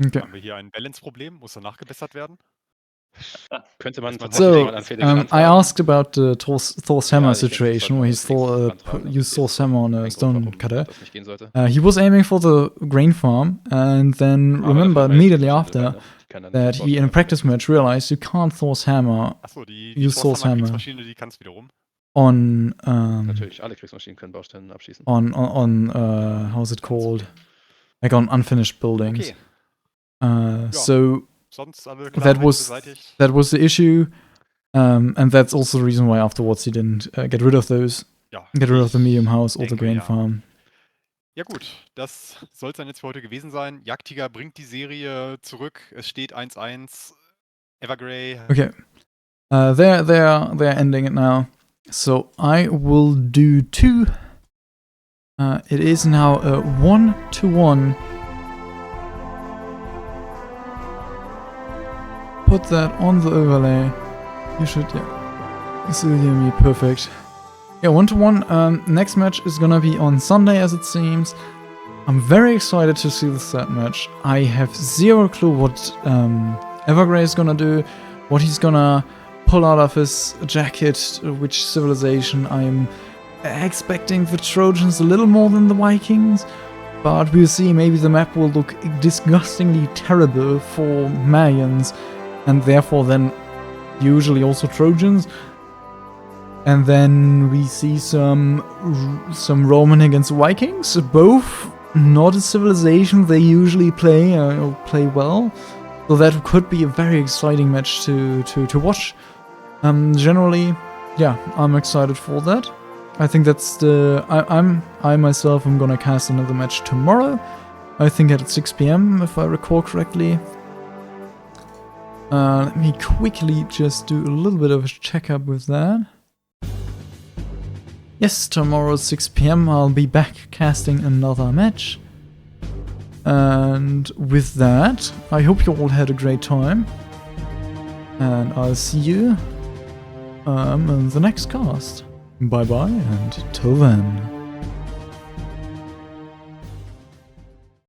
Okay. Haben wir hier ein Balance-Problem? Muss er nachgebessert werden? Könnte man So, tatsächlich So, mal an Felix I anfragen. asked about the Thor's Hammer Ja, ich denke, das situation, sollte where he man Felix anfragen, ob used Thor's das Hammer on a ein Grund, stone warum cutter. das nicht gehen sollte. He was aiming for the grain farm and then Aber remembered dafür haben wir jetzt immediately die Maschine after dabei, ne? Die kann dann that die he in a Baustelle practice match realized you can't Thor's Hammer Achso, die Use Thor's Hammer. Kriegsmaschine, die kannst wiederum. on Natürlich, alle Kriegsmaschinen können Baustellen abschießen. on how's it called? Like on unfinished buildings. Okay, So sonst alle that Klarheiten was beseitigt. that was the issue, and that's also the reason why afterwards he didn't get rid of those, Ja, get rid of the ich medium house or the denke, grain ja. farm. Ja gut, das soll es dann jetzt für heute gewesen sein. Jagdtiger bringt die Serie zurück. Es steht 1-1. Evergrey. Okay, they're ending it now. So I will do 2. It is now a 1-1. Put that on the overlay. You should, yeah. This will hear me perfect. Yeah, 1-1. Next match is gonna be on Sunday, as it seems. I'm very excited to see the third match. I have zero clue what Evergrey is gonna do, what he's gonna pull out of his jacket, which civilization. I'm expecting the Trojans a little more than the Vikings, but we'll see. Maybe the map will look disgustingly terrible for Mayans, and therefore then usually also Trojans. And then we see some Roman against Vikings, both not a civilization they usually play or play well. So that could be a very exciting match to watch. Generally, yeah, I'm excited for that. I think that's I myself am gonna cast another match tomorrow. I think at 6 p.m. if I recall correctly. Let me quickly just do a little bit of a checkup with that. Yes, tomorrow at 6 p.m. I'll be back casting another match. And with that, I hope you all had a great time. And I'll see you in the next cast. Bye bye, and till then.